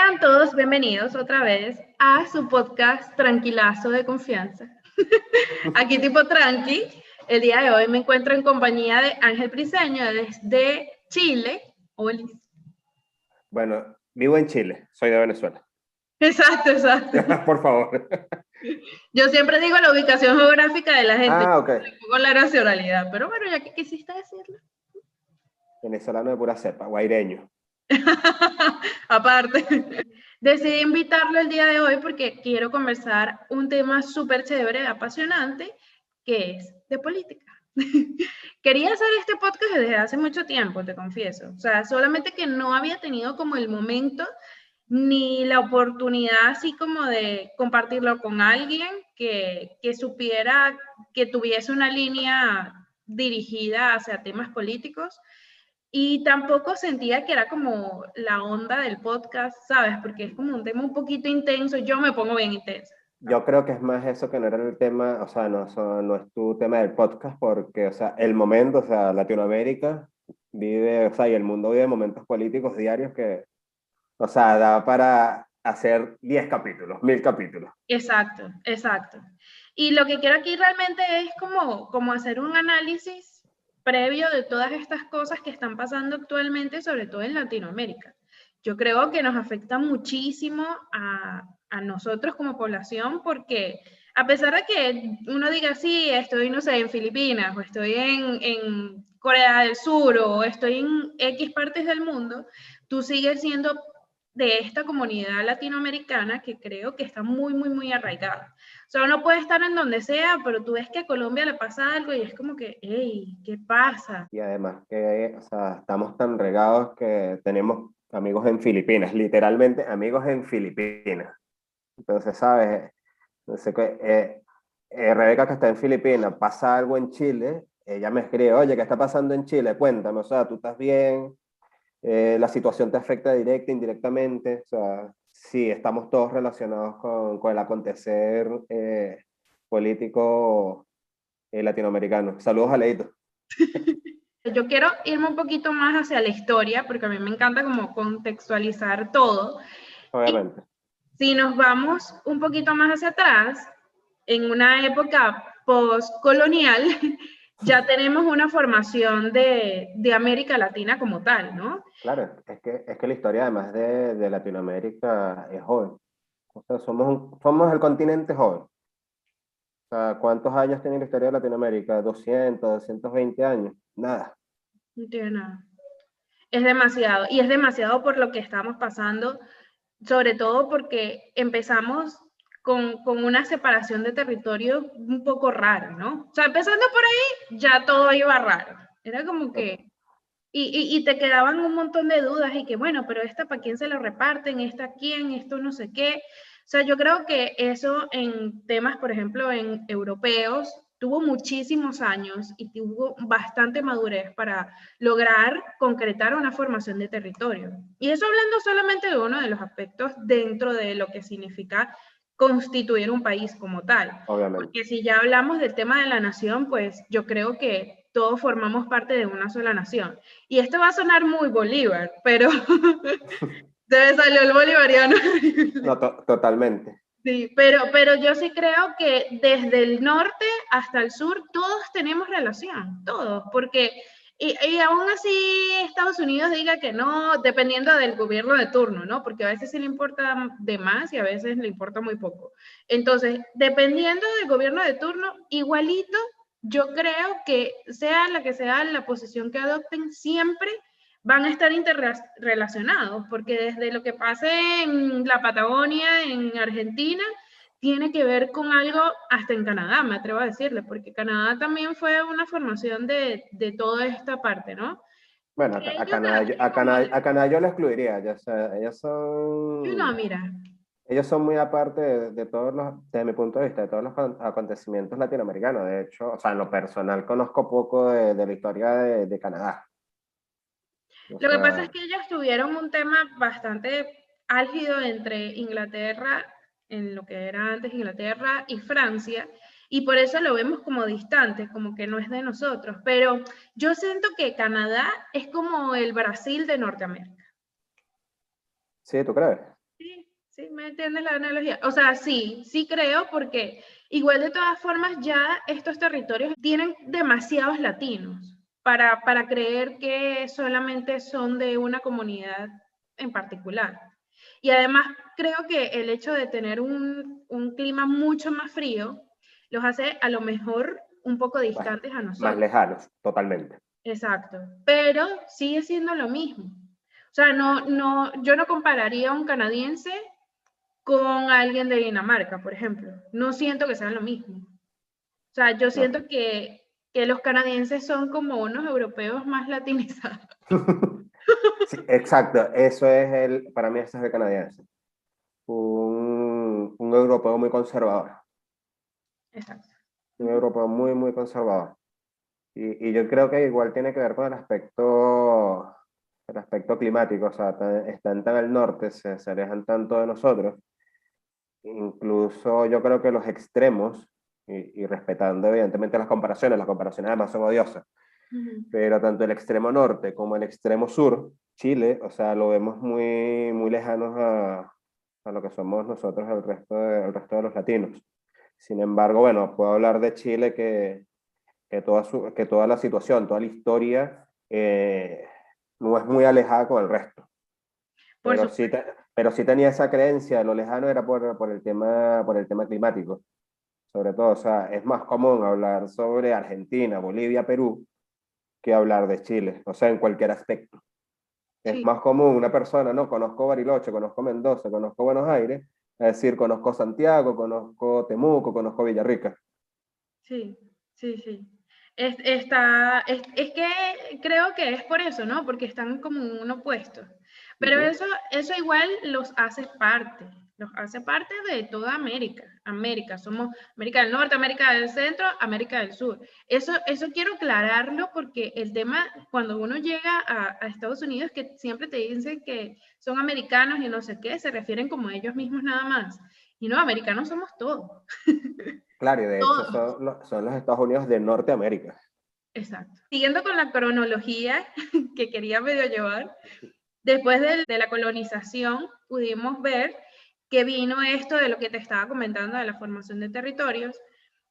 Sean todos bienvenidos otra vez a su podcast Tranquilazo de Confianza. Aquí tipo tranqui. El día de hoy me encuentro en compañía de Ángel Briceño desde Chile. Hola. Bueno, vivo en Chile, soy de Venezuela. Exacto. Por favor. Yo siempre digo la ubicación geográfica de la gente. Ok. Con la nacionalidad, pero bueno, ya que quisiste decirlo. Venezolano de pura cepa, guaireño. Aparte, decidí invitarlo el día de hoy porque quiero conversar un tema súper chévere, apasionante, que es de política. Quería hacer este podcast desde hace mucho tiempo, te confieso. O sea, solamente que no había tenido como el momento ni la oportunidad así como de compartirlo con alguien que supiera, que tuviese una línea dirigida hacia temas políticos. Y tampoco sentía que era como la onda del podcast, ¿sabes? Porque es como un tema un poquito intenso, yo me pongo bien intensa. Yo creo que es más eso que no era el tema, o sea, no es tu tema del podcast, porque, o sea, el momento, o sea, Latinoamérica vive, o sea, y el mundo vive momentos políticos diarios que, o sea, da para hacer 10 capítulos, 1000 capítulos. Exacto. Y lo que quiero aquí realmente es como hacer un análisis previo de todas estas cosas que están pasando actualmente, sobre todo en Latinoamérica. Yo creo que nos afecta muchísimo a nosotros como población porque a pesar de que uno diga, sí, estoy, no sé, en Filipinas o estoy en Corea del Sur o estoy en X partes del mundo, tú sigues siendo de esta comunidad latinoamericana que creo que está muy arraigada. O sea, uno puede estar en donde sea, pero tú ves que a Colombia le pasa algo y es como que, hey, ¿qué pasa? Y además que, o sea, estamos tan regados que tenemos amigos en Filipinas, literalmente amigos en Filipinas. Entonces, ¿sabes? Entonces, Rebeca, que está en Filipinas, pasa algo en Chile, ella me escribe, oye, ¿qué está pasando en Chile? Cuéntame, o sea, ¿tú estás bien? La situación te afecta directa, indirectamente, o sea, sí, estamos todos relacionados con el acontecer político latinoamericano. Saludos a Leito. Yo quiero irme un poquito más hacia la historia, porque a mí me encanta como contextualizar todo. Obviamente. Y si nos vamos un poquito más hacia atrás, en una época postcolonial, ya tenemos una formación de América Latina como tal, ¿no? Claro, es que la historia además de Latinoamérica es joven. O sea, somos el continente joven. O sea, ¿cuántos años tiene la historia de Latinoamérica? 220 años. Nada. No tiene nada. Es demasiado, y es demasiado por lo que estamos pasando, sobre todo porque empezamos con una separación de territorio un poco rara, ¿no? O sea, empezando por ahí, ya todo iba raro. Era como que, y te quedaban un montón de dudas y que, bueno, pero esta para quién se lo reparten, esta a quién, esto no sé qué. O sea, yo creo que eso en temas, por ejemplo, en europeos, tuvo muchísimos años y tuvo bastante madurez para lograr concretar una formación de territorio. Y eso hablando solamente de uno de los aspectos dentro de lo que significa constituir un país como tal. Obviamente. Porque si ya hablamos del tema de la nación, pues yo creo que todos formamos parte de una sola nación. Y esto va a sonar muy Bolívar, pero debe salir el bolivariano. No, totalmente. Sí, pero yo sí creo que desde el norte hasta el sur todos tenemos relación, todos, porque y aún así Estados Unidos diga que no, dependiendo del gobierno de turno, ¿no? Porque a veces sí le importa de más y a veces le importa muy poco. Entonces, dependiendo del gobierno de turno, igualito, yo creo que sea la que sea la posición que adopten, siempre van a estar interrelacionados, porque desde lo que pase en la Patagonia, en Argentina, tiene que ver con algo hasta en Canadá, me atrevo a decirle, porque Canadá también fue una formación de toda esta parte, ¿no? Bueno, Que ellos hacen como... A Canadá yo lo excluiría, ya sea, No, mira, ellos son muy aparte de todos los, desde mi punto de vista, de todos los acontecimientos latinoamericanos. De hecho, o sea, en lo personal conozco poco de la historia de Canadá. O lo que pasa es sea, que ellos tuvieron un tema bastante álgido entre Inglaterra, en lo que era antes Inglaterra y Francia, y por eso lo vemos como distante, como que no es de nosotros. Pero yo siento que Canadá es como el Brasil de Norteamérica. sí, ¿tú crees? Sí, ¿Me entiendes la analogía? O sea, sí, sí creo porque igual de todas formas ya estos territorios tienen demasiados latinos para creer que solamente son de una comunidad en particular. Y además creo que el hecho de tener un clima mucho más frío los hace a lo mejor un poco distantes a más nosotros. lejanos, totalmente. Exacto, pero sigue siendo lo mismo. O sea, yo no compararía a un canadiense con alguien de Dinamarca, por ejemplo. No siento que sean lo mismo. O sea, yo No. siento que los canadienses son como unos europeos más latinizados. Sí, exacto, eso es para mí eso es el canadiense. Un europeo muy conservador, Exacto. un europeo muy, muy conservador. Y yo creo que igual tiene que ver con el aspecto climático, o sea, están tan al norte, se alejan tanto de nosotros. Incluso yo creo que los extremos, y respetando evidentemente las comparaciones además son odiosas, pero tanto el extremo norte como el extremo sur, Chile, o sea, lo vemos muy, muy lejanos a lo que somos nosotros, el resto de los latinos. Sin embargo, bueno, puedo hablar de Chile que toda la situación, toda la historia no es muy alejada con el resto. Por Pero supuesto. pero sí tenía esa creencia, lo lejano era por el tema climático, sobre todo. O sea, es más común hablar sobre Argentina, Bolivia, Perú, que hablar de Chile, o sea, en cualquier aspecto. Es Sí, más común una persona, no, conozco Bariloche, conozco Mendoza, conozco Buenos Aires, es decir, conozco Santiago, conozco Temuco, conozco Villarrica. sí, sí, sí. Es que creo que es por eso, ¿no? Porque están como en un opuesto. Pero Ujú. eso igual los hace parte de toda América. América, somos América del Norte, América del Centro, América del Sur. Eso quiero aclararlo porque el tema, cuando uno llega a Estados Unidos, que siempre te dicen que son americanos y no sé qué, se refieren como ellos mismos nada más. Y no, americanos somos todos. Claro, y de hecho Todos. son los Estados Unidos de Norteamérica. Exacto. Siguiendo con la cronología que quería medio llevar, después de la colonización pudimos ver que vino esto de lo que te estaba comentando de la formación de territorios,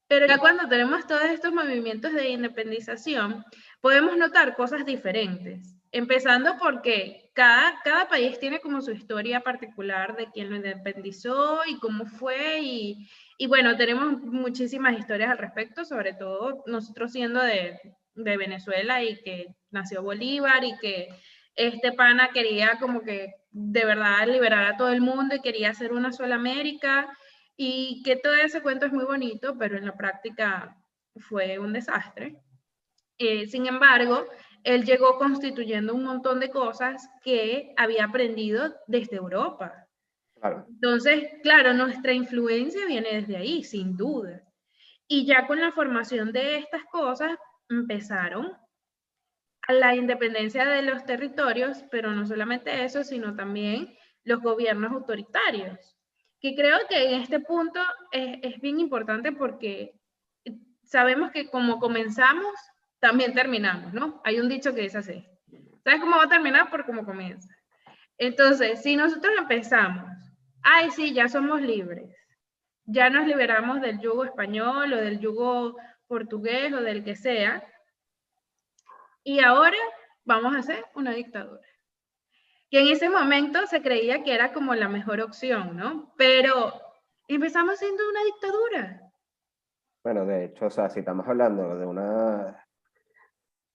pero ya cuando tenemos todos estos movimientos de independización, podemos notar cosas diferentes, empezando porque cada país tiene como su historia particular de quién lo independizó y cómo fue, y bueno, tenemos muchísimas historias al respecto, sobre todo nosotros siendo de Venezuela y que nació Bolívar y que este pana quería como que de verdad liberar a todo el mundo y quería hacer una sola América y que todo ese cuento es muy bonito, pero en la práctica fue un desastre. Sin embargo, él llegó constituyendo un montón de cosas que había aprendido desde Europa. Claro. Entonces, claro, nuestra influencia viene desde ahí, sin duda. Y ya con la formación de estas cosas empezaron a la independencia de los territorios, pero no solamente eso, sino también los gobiernos autoritarios, que creo que en este punto es bien importante porque sabemos que como comenzamos, también terminamos, ¿no? Hay un dicho que dice así, ¿sabes cómo va a terminar? Por cómo comienza. Entonces, si nosotros empezamos, ay, sí, ya somos libres, ya nos liberamos del yugo español o del yugo portugués o del que sea, y ahora vamos a hacer una dictadura. Que en ese momento se creía que era como la mejor opción, ¿no? Pero empezamos siendo una dictadura. Bueno, de hecho, o sea, si estamos hablando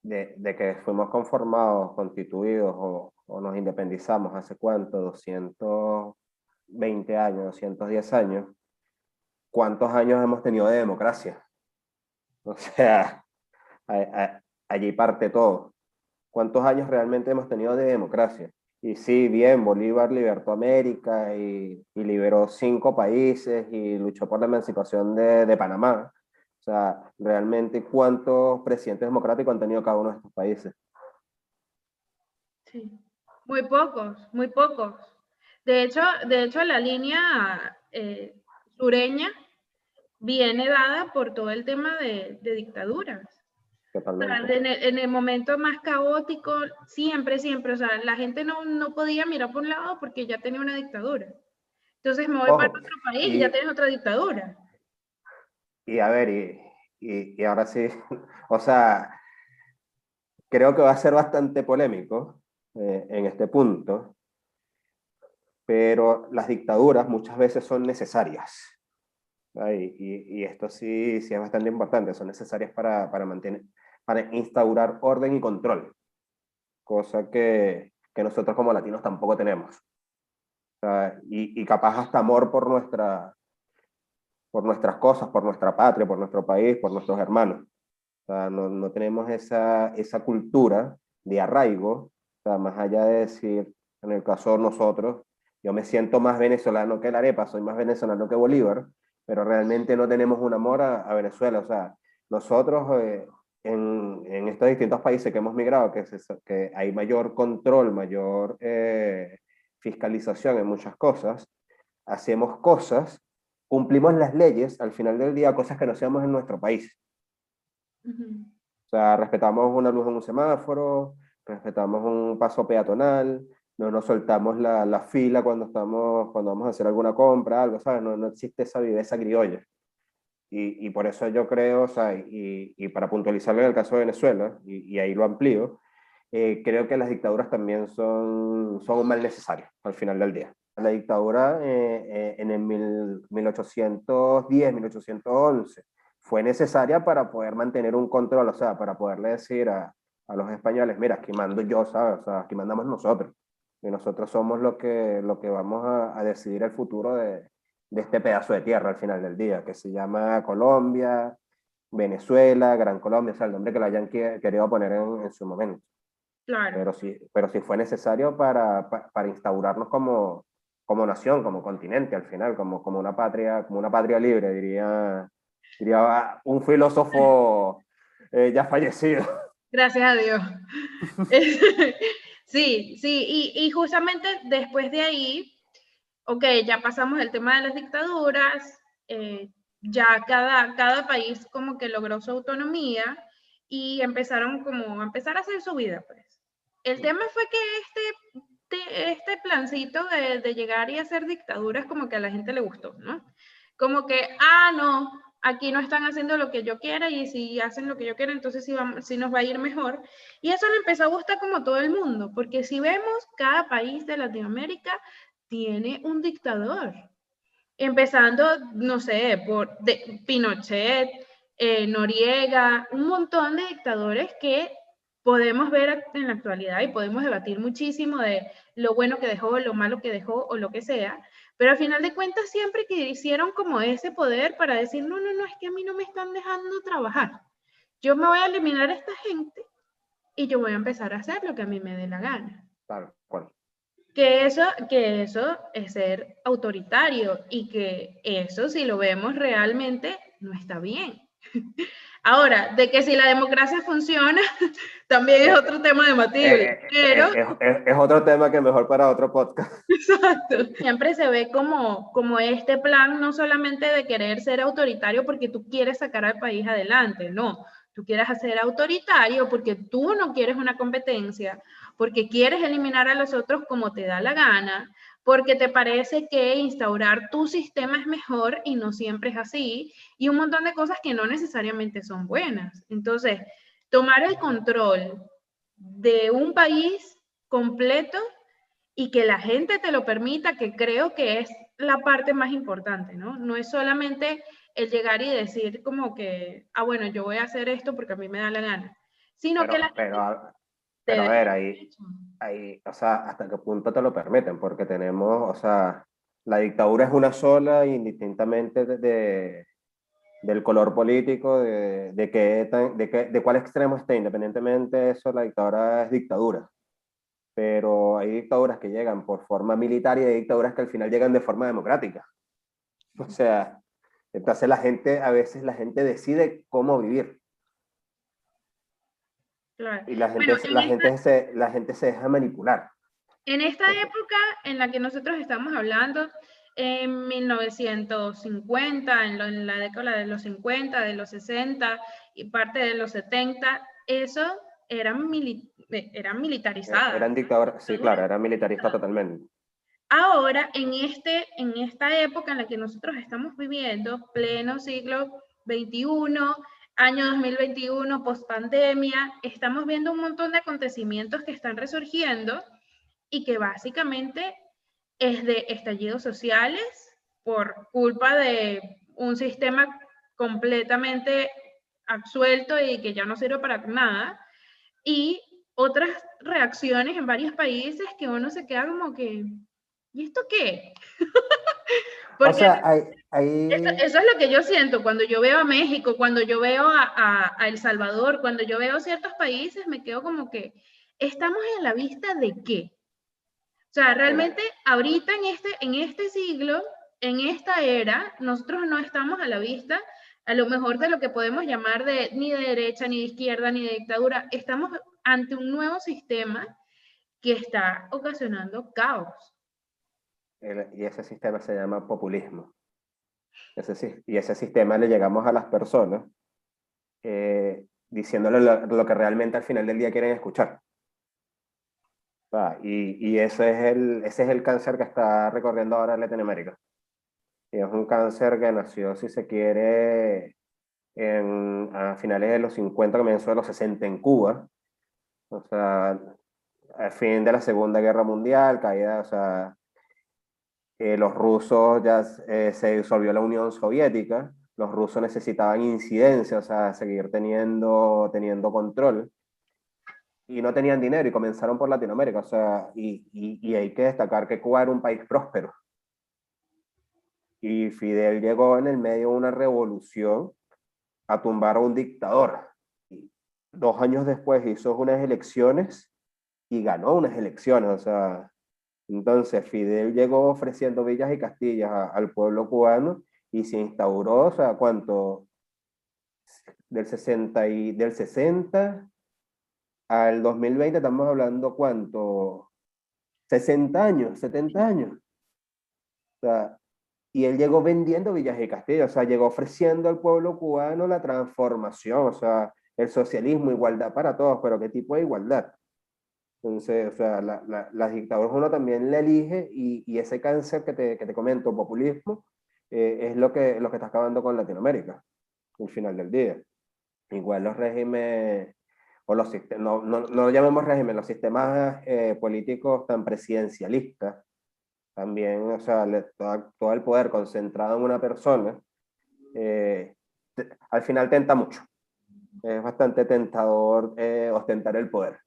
de que fuimos conformados, constituidos o nos independizamos hace cuánto, 220 años, 210 años, ¿cuántos años hemos tenido de democracia? O sea, allí parte todo. ¿Cuántos años realmente hemos tenido de democracia? Y sí, bien, Bolívar libertó América y liberó 5 países y luchó por la emancipación de Panamá. O sea, realmente, ¿cuántos presidentes democráticos han tenido cada uno de estos países? Sí. Muy pocos, muy pocos. De hecho la línea sureña viene dada por todo el tema de dictaduras. O sea, Totalmente. en el momento más caótico, siempre, siempre, o sea, la gente no podía mirar por un lado porque ya tenía una dictadura. Entonces me voy para Ojo, otro país y ya tienes otra dictadura. y a ver, y ahora sí, o sea, creo que va a ser bastante polémico en este punto, pero las dictaduras muchas veces son necesarias. Y esto sí, sí es bastante importante, son necesarias para mantener, para instaurar orden y control, cosa que nosotros como latinos tampoco tenemos. Y capaz hasta amor por nuestras cosas, por nuestra patria, por nuestro país, por nuestros hermanos. O sea, no tenemos esa cultura de arraigo, o sea, más allá de decir, en el caso de nosotros, yo me siento más venezolano que la arepa, soy más venezolano que Bolívar, pero realmente no tenemos un amor a Venezuela. O sea, nosotros en estos distintos países que hemos migrado, que hay mayor control, mayor fiscalización en muchas cosas, hacemos cosas, cumplimos las leyes, al final del día, cosas que no hacemos en nuestro país. Ujú. O sea, respetamos una luz en un semáforo, respetamos un paso peatonal, no nos soltamos la fila cuando vamos a hacer alguna compra, algo, ¿sabes? No existe esa viveza criolla. Y por eso yo creo, o sea, y para puntualizarlo en el caso de Venezuela, y ahí lo amplío, creo que las dictaduras también son un mal necesario al final del día. La dictadura en el 1810, 1811 fue necesaria para poder mantener un control, o sea, para poderle decir a los españoles, mira, aquí mando yo, ¿sabes? O sea, aquí mandamos nosotros. Y nosotros somos lo que vamos a decidir el futuro de este pedazo de tierra al final del día, que se llama Colombia, Venezuela, Gran Colombia, o sea, el nombre que le hayan querido poner en su momento. Claro. Pero sí fue necesario para instaurarnos como nación, como continente al final, como una patria libre, diría un filósofo ya fallecido. Gracias a Dios. Sí, sí, y justamente después de ahí, ok, ya pasamos el tema de las dictaduras, ya cada país como que logró su autonomía y empezaron como a empezar a hacer su vida, pues. El tema fue que este plancito de llegar y hacer dictaduras como que a la gente le gustó, ¿no? Como que, no, aquí no están haciendo lo que yo quiera y si hacen lo que yo quiera, entonces sí nos va a ir mejor. Y eso le empezó a gustar como todo el mundo, porque si vemos, cada país de Latinoamérica tiene un dictador. Empezando, no sé, por Pinochet, Noriega, un montón de dictadores que podemos ver en la actualidad y podemos debatir muchísimo de lo bueno que dejó, lo malo que dejó o lo que sea, pero al final de cuentas siempre que hicieron como ese poder para decir, no, es que a mí no me están dejando trabajar. Yo me voy a eliminar a esta gente y yo voy a empezar a hacer lo que a mí me dé la gana. Tal cual. Que eso es ser autoritario y que eso, si lo vemos realmente, no está bien. Ahora, de que si la democracia funciona, también es otro tema debatible, pero... Es otro tema que mejor para otro podcast. Exacto. Siempre se ve como este plan, no solamente de querer ser autoritario porque tú quieres sacar al país adelante, no. Tú quieres ser autoritario porque tú no quieres una competencia, porque quieres eliminar a los otros como te da la gana, porque te parece que instaurar tu sistema es mejor y no siempre es así, y un montón de cosas que no necesariamente son buenas. Entonces, tomar el control de un país completo y que la gente te lo permita, que creo que es la parte más importante, ¿no? No es solamente el llegar y decir como que, bueno, yo voy a hacer esto porque a mí me da la gana, sino que la gente te Pero a dé ver, el derecho. o sea, hasta qué punto te lo permiten, porque tenemos, o sea, la dictadura es una sola, indistintamente del color político, de cuál extremo esté, independientemente de eso, la dictadura es dictadura. Pero hay dictaduras que llegan por forma militar y hay dictaduras que al final llegan de forma democrática. O sea, entonces a veces la gente decide cómo vivir. Claro. Y Bueno, la gente se deja manipular. en esta Entonces, época en la que nosotros estamos hablando, en 1950, en la década de los 50, de los 60 y parte de los 70, eso eran militarizadas. eran dictaduras, sí, claro, Dictaduras eran militaristas militarizadas. totalmente. Ahora, en esta época en la que nosotros estamos viviendo, pleno siglo XXI, año 2021, post-pandemia, estamos viendo un montón de acontecimientos que están resurgiendo y que básicamente es de estallidos sociales por culpa de un sistema completamente absuelto y que ya no sirve para nada, y otras reacciones en varios países que uno se queda como que, ¿y esto qué? O Porque sea, eso es lo que yo siento cuando yo veo a México, cuando yo veo a El Salvador, cuando yo veo ciertos países, me quedo como que, ¿estamos en la vista de qué? O sea, mira, realmente ahorita en este siglo, en esta era, nosotros no estamos a la vista, a lo mejor de lo que podemos llamar de ni de derecha, ni de izquierda, ni de dictadura. Estamos ante un nuevo sistema que está ocasionando caos. y ese sistema se llama populismo. Y ese sistema le llegamos a las personas diciéndole lo que realmente al final del día quieren escuchar. Y ese es el cáncer que está recorriendo ahora Latinoamérica. Y es un cáncer que nació, si se quiere, a finales de los 50, comienzo de los 60 en Cuba. O sea, al fin de la Segunda Guerra Mundial, caída, o sea, los rusos ya se disolvió la Unión Soviética, los rusos necesitaban incidencia, o sea, seguir teniendo control, y no tenían dinero y comenzaron por Latinoamérica, o sea, y hay que destacar que Cuba era un país próspero, y Fidel llegó en el medio de una revolución a tumbar a un dictador. Y 2 años después hizo unas elecciones y ganó unas elecciones, o sea, entonces Fidel llegó ofreciendo villas y castillas al pueblo cubano y se instauró, o sea, ¿cuánto? Del 60 al 2020 estamos hablando, ¿cuánto? 60 años, 70 años. O sea, y él llegó vendiendo villas y castillos, o sea, llegó ofreciendo al pueblo cubano la transformación, o sea, el socialismo, igualdad para todos, pero ¿qué tipo de igualdad? Entonces, o sea, las dictaduras uno también la elige y ese cáncer que te comento, populismo, es lo que está acabando con Latinoamérica, al final del día. Igual los regímenes, o los sistemas, no lo llamemos régimen, los sistemas políticos tan presidencialistas, también, o sea, todo el poder concentrado en una persona, eh, al final tenta mucho. Es bastante tentador ostentar el poder.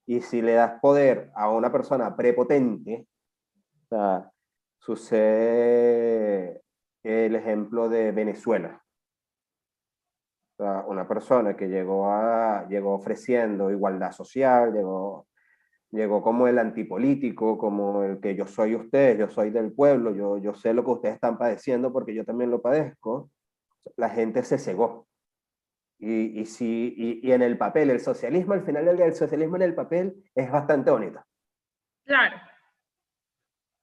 Y si le das poder a una persona prepotente, o sea, sucede el ejemplo de Venezuela. O sea, una persona que llegó ofreciendo igualdad social, llegó como el antipolítico, como el que yo soy usted, yo soy del pueblo, yo sé lo que ustedes están padeciendo porque yo también lo padezco. La gente se cegó. Y en el papel, el socialismo, al final del día, el socialismo en el papel es bastante bonito. Claro.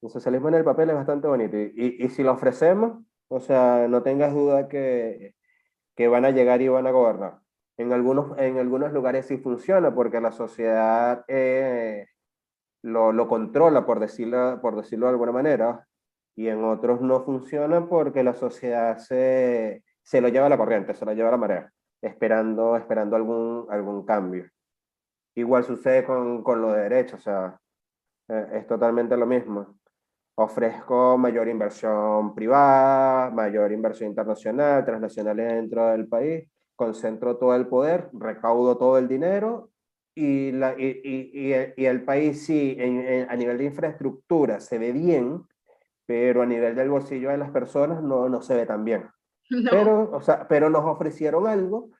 El socialismo en el papel es bastante bonito. Y si lo ofrecemos, o sea, no tengas duda que van a llegar y van a gobernar. En algunos lugares sí funciona porque la sociedad lo controla, por decirlo de alguna manera, y en otros no funciona porque la sociedad se lo lleva a la corriente, se lo lleva a la marea, esperando algún cambio. Igual sucede con lo de derecha, o sea, es totalmente lo mismo. Ofrezco mayor inversión privada, mayor inversión internacional, transnacional dentro del país, concentro todo el poder, recaudo todo el dinero y el país sí, a nivel de infraestructura se ve bien, pero a nivel del bolsillo de las personas no se ve tan bien. No. Pero nos ofrecieron algo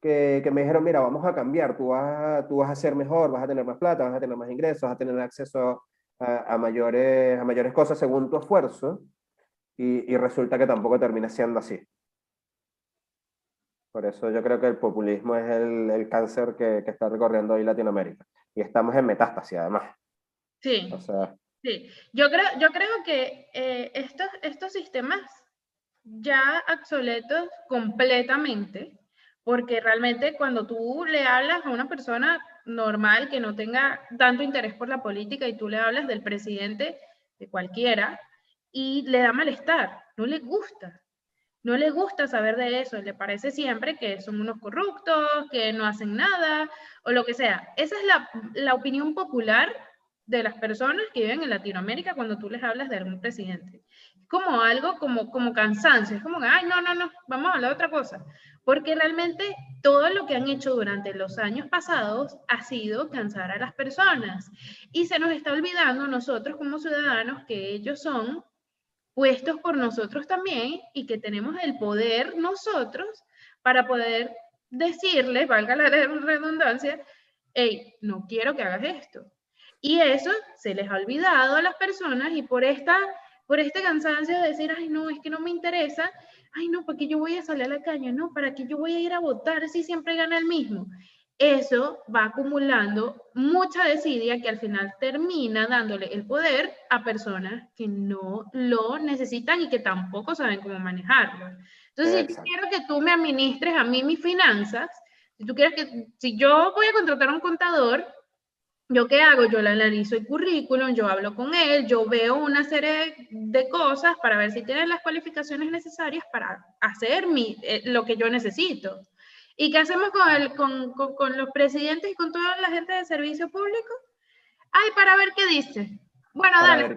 que me dijeron, mira, vamos a cambiar, tú vas a ser mejor, vas a tener más plata, vas a tener más ingresos, vas a tener acceso a mayores cosas según tu esfuerzo, y resulta que tampoco termina siendo así. Por eso yo creo que el populismo es el cáncer que está recorriendo hoy Latinoamérica. Y estamos en metástasis, además. Sí, O sea, sí. Yo creo que estos sistemas ya obsoletos completamente, porque realmente cuando tú le hablas a una persona normal que no tenga tanto interés por la política y tú le hablas del presidente, de cualquiera, y le da malestar, no le gusta. No le gusta saber de eso, le parece siempre que son unos corruptos, que no hacen nada, o lo que sea. Esa es la opinión popular de las personas que viven en Latinoamérica cuando tú les hablas de algún presidente. Es como algo como cansancio, es como, ay, no, vamos a hablar de otra cosa. Porque realmente todo lo que han hecho durante los años pasados ha sido cansar a las personas. Y se nos está olvidando a nosotros como ciudadanos que ellos son puestos por nosotros también y que tenemos el poder nosotros para poder decirles, valga la redundancia, hey, no quiero que hagas esto. Y eso se les ha olvidado a las personas y por este cansancio de decir, ay, no, es que no me interesa, ay, no, ¿para qué yo voy a salir a la calle? No, ¿para qué yo voy a ir a votar si siempre gana el mismo? Eso va acumulando mucha desidia que al final termina dándole el poder a personas que no lo necesitan y que tampoco saben cómo manejarlo. Entonces, si yo quiero que tú me administres a mí mis finanzas, si yo voy a contratar a un contador, ¿yo qué hago? Yo le analizo el currículum, yo hablo con él, yo veo una serie de cosas para ver si tiene las cualificaciones necesarias para hacer lo que yo necesito. ¿Y qué hacemos con los presidentes y con toda la gente de servicio público? Ay, para ver qué dice. Bueno, dale.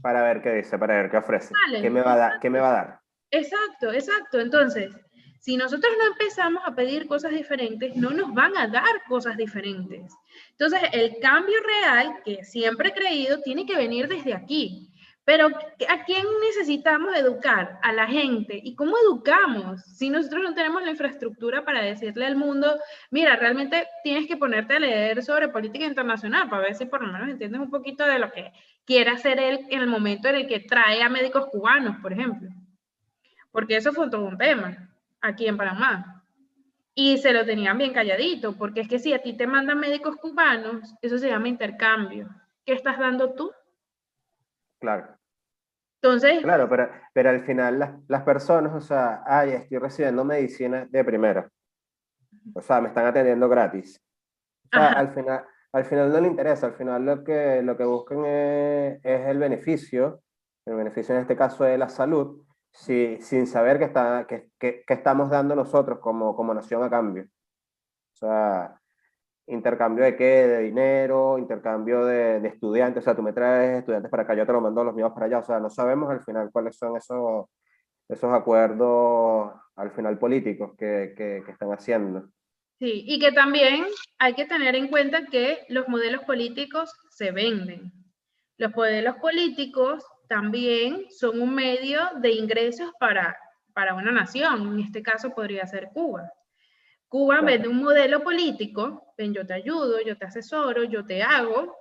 Para ver qué dice, para ver qué ofrece. Dale. ¿Qué me va a dar? ¿Qué me va a dar? Exacto. Entonces, si nosotros no empezamos a pedir cosas diferentes, no nos van a dar cosas diferentes. Entonces, el cambio real, que siempre he creído, tiene que venir desde aquí. Pero ¿a quién necesitamos educar? A la gente. ¿Y cómo educamos? Si nosotros no tenemos la infraestructura para decirle al mundo, mira, realmente tienes que ponerte a leer sobre política internacional para ver si por lo menos entiendes un poquito de lo que quiere hacer él en el momento en el que trae a médicos cubanos, por ejemplo. Porque eso fue todo un tema aquí en Panamá. Y se lo tenían bien calladito, porque es que si a ti te mandan médicos cubanos, eso se llama intercambio. ¿Qué estás dando tú? Claro. Entonces... Claro, pero al final las personas, o sea, ay, estoy recibiendo medicina de primera. O sea, me están atendiendo gratis. O sea, al final no le interesa, al final lo que buscan es el beneficio en este caso de la salud, sin saber que estamos dando nosotros como nación a cambio. O sea, intercambio de qué, de dinero, intercambio de estudiantes, o sea, tú me traes estudiantes para acá, yo te lo mando los míos para allá, o sea, no sabemos al final cuáles son esos acuerdos al final políticos que están haciendo. Sí, y que también hay que tener en cuenta que los modelos políticos se venden. Los modelos políticos también son un medio de ingresos para una nación. En este caso podría ser Cuba. Cuba vende un modelo político, ven, yo te ayudo, yo te asesoro, yo te hago,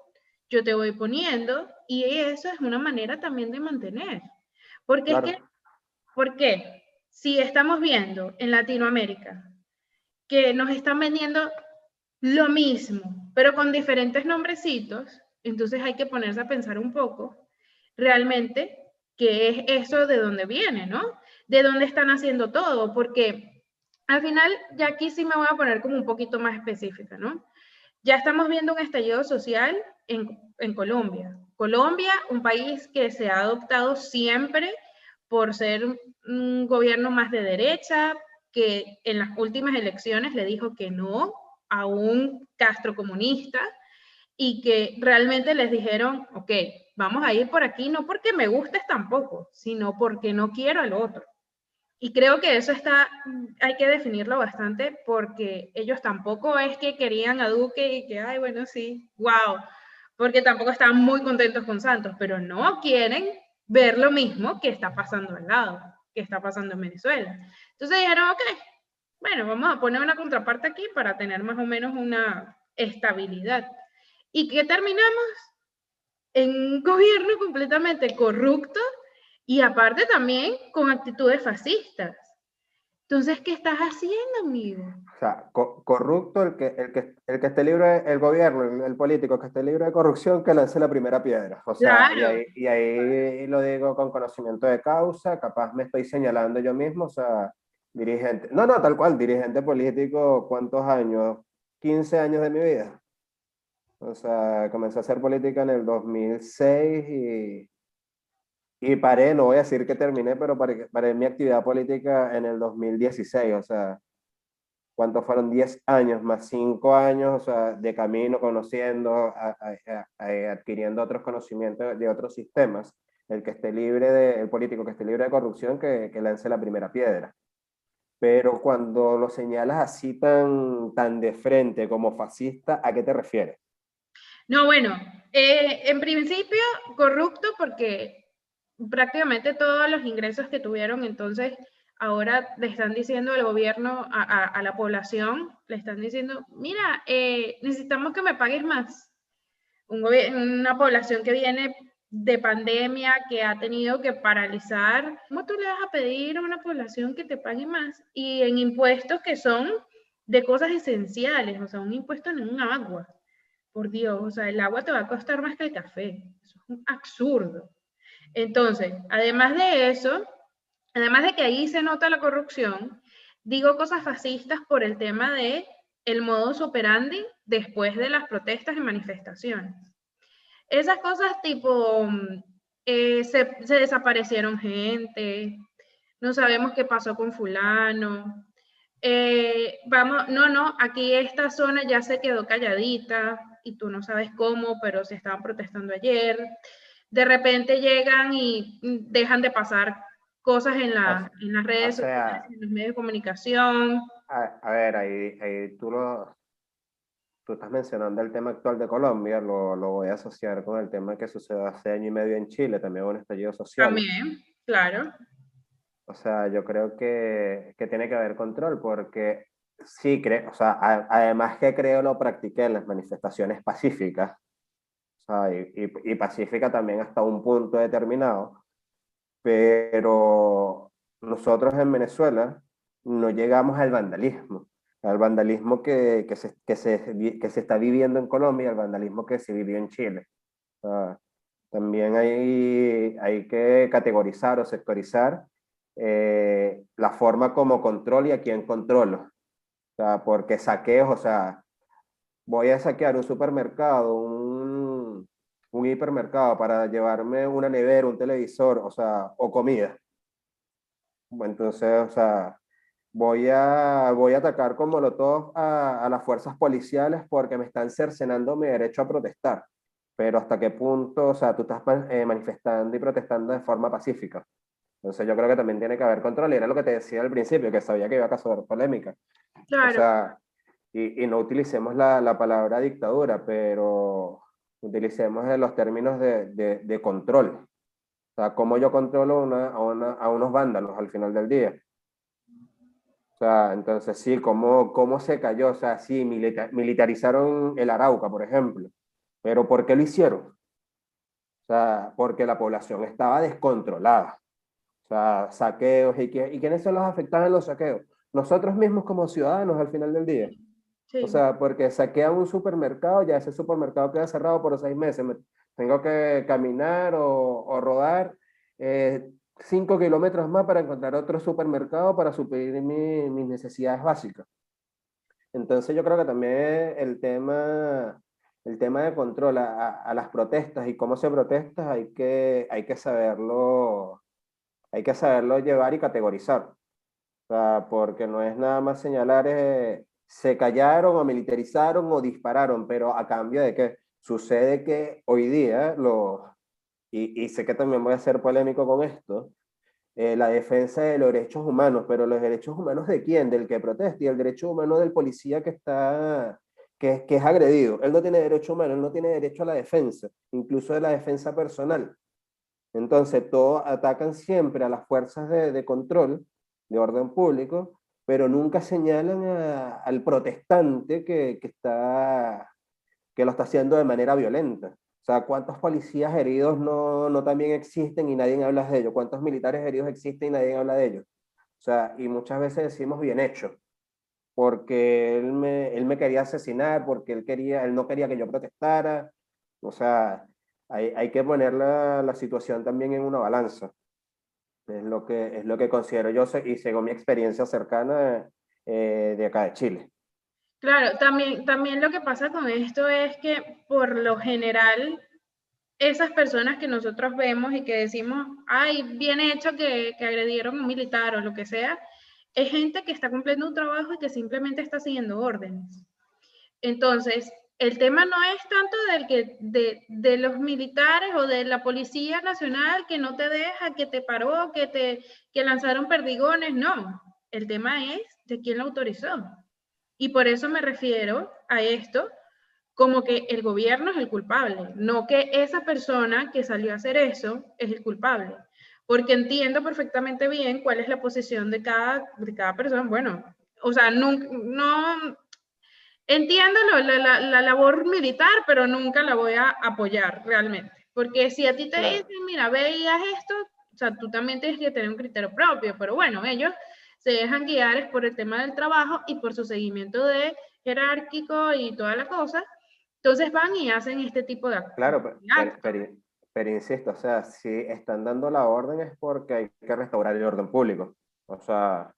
yo te voy poniendo, y eso es una manera también de mantener. Porque es que, ¿por qué? Si estamos viendo en Latinoamérica que nos están vendiendo lo mismo, pero con diferentes nombrecitos, entonces hay que ponerse a pensar un poco realmente qué es eso de dónde viene, ¿no? De dónde están haciendo todo, porque al final ya aquí sí me voy a poner como un poquito más específica, ¿no? Ya estamos viendo un estallido social en Colombia. Colombia, un país que se ha adoptado siempre por ser un gobierno más de derecha, que en las últimas elecciones le dijo que no a un Castro comunista y que realmente les dijeron, ok, vamos a ir por aquí, no porque me gustes tampoco, sino porque no quiero al otro. Y creo que eso hay que definirlo bastante porque ellos tampoco es que querían a Duque y que, ay, bueno, sí, wow, porque tampoco estaban muy contentos con Santos, pero no quieren ver lo mismo que está pasando al lado, que está pasando en Venezuela. Entonces dijeron, ok, bueno, vamos a poner una contraparte aquí para tener más o menos una estabilidad. ¿Y qué terminamos? En un gobierno completamente corrupto y aparte también con actitudes fascistas. Entonces, ¿qué estás haciendo, amigo? O sea, corrupto el que esté libre, el gobierno, el político que esté libre de corrupción, que lance la primera piedra. O sea, Claro. y ahí lo digo con conocimiento de causa, capaz me estoy señalando yo mismo, o sea, dirigente, no, tal cual, dirigente político, ¿cuántos años? 15 años de mi vida. O sea, comencé a hacer política en el 2006 y paré, no voy a decir que terminé, pero paré mi actividad política en el 2016, o sea, ¿cuántos fueron? 10 años más 5 años, o sea, de camino, conociendo, adquiriendo otros conocimientos de otros sistemas. El político que esté libre de corrupción, que lance la primera piedra. Pero cuando lo señalas así tan de frente como fascista, ¿a qué te refieres? No, bueno, en principio corrupto porque prácticamente todos los ingresos que tuvieron, entonces ahora le están diciendo al gobierno, a la población, le están diciendo, mira, necesitamos que me pagues más. Una población que viene de pandemia, que ha tenido que paralizar, ¿cómo tú le vas a pedir a una población que te pague más? Y en impuestos que son de cosas esenciales, o sea, un impuesto en un agua. Por Dios, o sea, el agua te va a costar más que el café. Eso es un absurdo. Entonces, además de eso, además de que ahí se nota la corrupción, digo cosas fascistas por el tema de el modus operandi después de las protestas y manifestaciones. Esas cosas tipo, se desaparecieron gente, no sabemos qué pasó con fulano, vamos, no, aquí esta zona ya se quedó calladita y tú no sabes cómo, pero se estaban protestando ayer. De repente llegan y dejan de pasar cosas O, en las o redes sociales, sea, en los medios de comunicación. a ver, ahí tú estás mencionando el tema actual de Colombia, lo voy a asociar con el tema que sucedió hace año y medio en Chile, también un estallido social. También, claro, O sea, yo creo que tiene que haber control porque sí creo, o sea, además que creo lo practiqué en las manifestaciones pacíficas, o sea, y pacífica también hasta un punto determinado, pero nosotros en Venezuela no llegamos al vandalismo que se está viviendo en Colombia, al vandalismo que se vivió en Chile. O sea, también hay que categorizar o sectorizar la forma como controlo y a quién controlo. O sea, porque saqueos, o sea, voy a saquear un supermercado, un hipermercado para llevarme una nevera, un televisor, o sea, o comida. Entonces, o sea, voy a atacar con molotov a las fuerzas policiales porque me están cercenando mi derecho a protestar. Pero hasta qué punto, o sea, tú estás manifestando y protestando de forma pacífica. Entonces yo creo que también tiene que haber control, y era lo que te decía al principio, que sabía que iba a causar polémica. O claro. sea, y no utilicemos la palabra dictadura, pero utilicemos los términos de control. O sea, cómo yo controlo a unos vándalos al final del día. O sea, entonces sí, cómo se cayó. O sea, sí, militarizaron el Arauca, por ejemplo. Pero ¿por qué lo hicieron? O sea, porque la población estaba descontrolada. O sea, saqueos. ¿Y quiénes son los afectados en los saqueos? Nosotros mismos como ciudadanos al final del día. O Sí. sea, porque saquean un supermercado, ya ese supermercado queda cerrado por 6 meses. Tengo que caminar o rodar 5 kilómetros más para encontrar otro supermercado para suplir mis necesidades básicas. Entonces yo creo que también el tema de control a las protestas y cómo se protesta hay que saberlo llevar y categorizar. O sea, porque no es nada más señalar, se callaron o militarizaron o dispararon, pero a cambio de que sucede que hoy día, y sé que también voy a ser polémico con esto, la defensa de los derechos humanos, pero los derechos humanos de quién, del que protesta, y el derecho humano del policía que es agredido. Él no tiene derecho humano, él no tiene derecho a la defensa, incluso de la defensa personal. Entonces, todos atacan siempre a las fuerzas de control, de orden público, pero nunca señalan al protestante que lo está haciendo de manera violenta. O sea, ¿cuántos policías heridos no también existen y nadie habla de ellos? ¿Cuántos militares heridos existen y nadie habla de ellos? O sea, y muchas veces decimos bien hecho, porque él me quería asesinar, porque él no quería que yo protestara. O sea, hay que poner la situación también en una balanza. Es lo que considero yo y según mi experiencia cercana de acá de Chile. Claro, también lo que pasa con esto es que por lo general esas personas que nosotros vemos y que decimos, ay, bien hecho que agredieron a un militar o lo que sea, es gente que está cumpliendo un trabajo y que simplemente está siguiendo órdenes. Entonces, el tema no es tanto de los militares o de la Policía Nacional que no te deja, que te paró, que lanzaron perdigones, no. El tema es de quién lo autorizó. Y por eso me refiero a esto como que el gobierno es el culpable, no que esa persona que salió a hacer eso es el culpable. Porque entiendo perfectamente bien cuál es la posición de cada persona. Bueno, o sea, no entiendo la labor militar, pero nunca la voy a apoyar realmente. Porque si a ti te Claro. dicen, mira, ve y haz esto, o sea, tú también tienes que tener un criterio propio, pero bueno, ellos se dejan guiar por el tema del trabajo y por su seguimiento de jerárquico y toda la cosa. Entonces van y hacen este tipo de Claro, actos. pero insisto, o sea, si están dando la orden es porque hay que restaurar el orden público. O sea,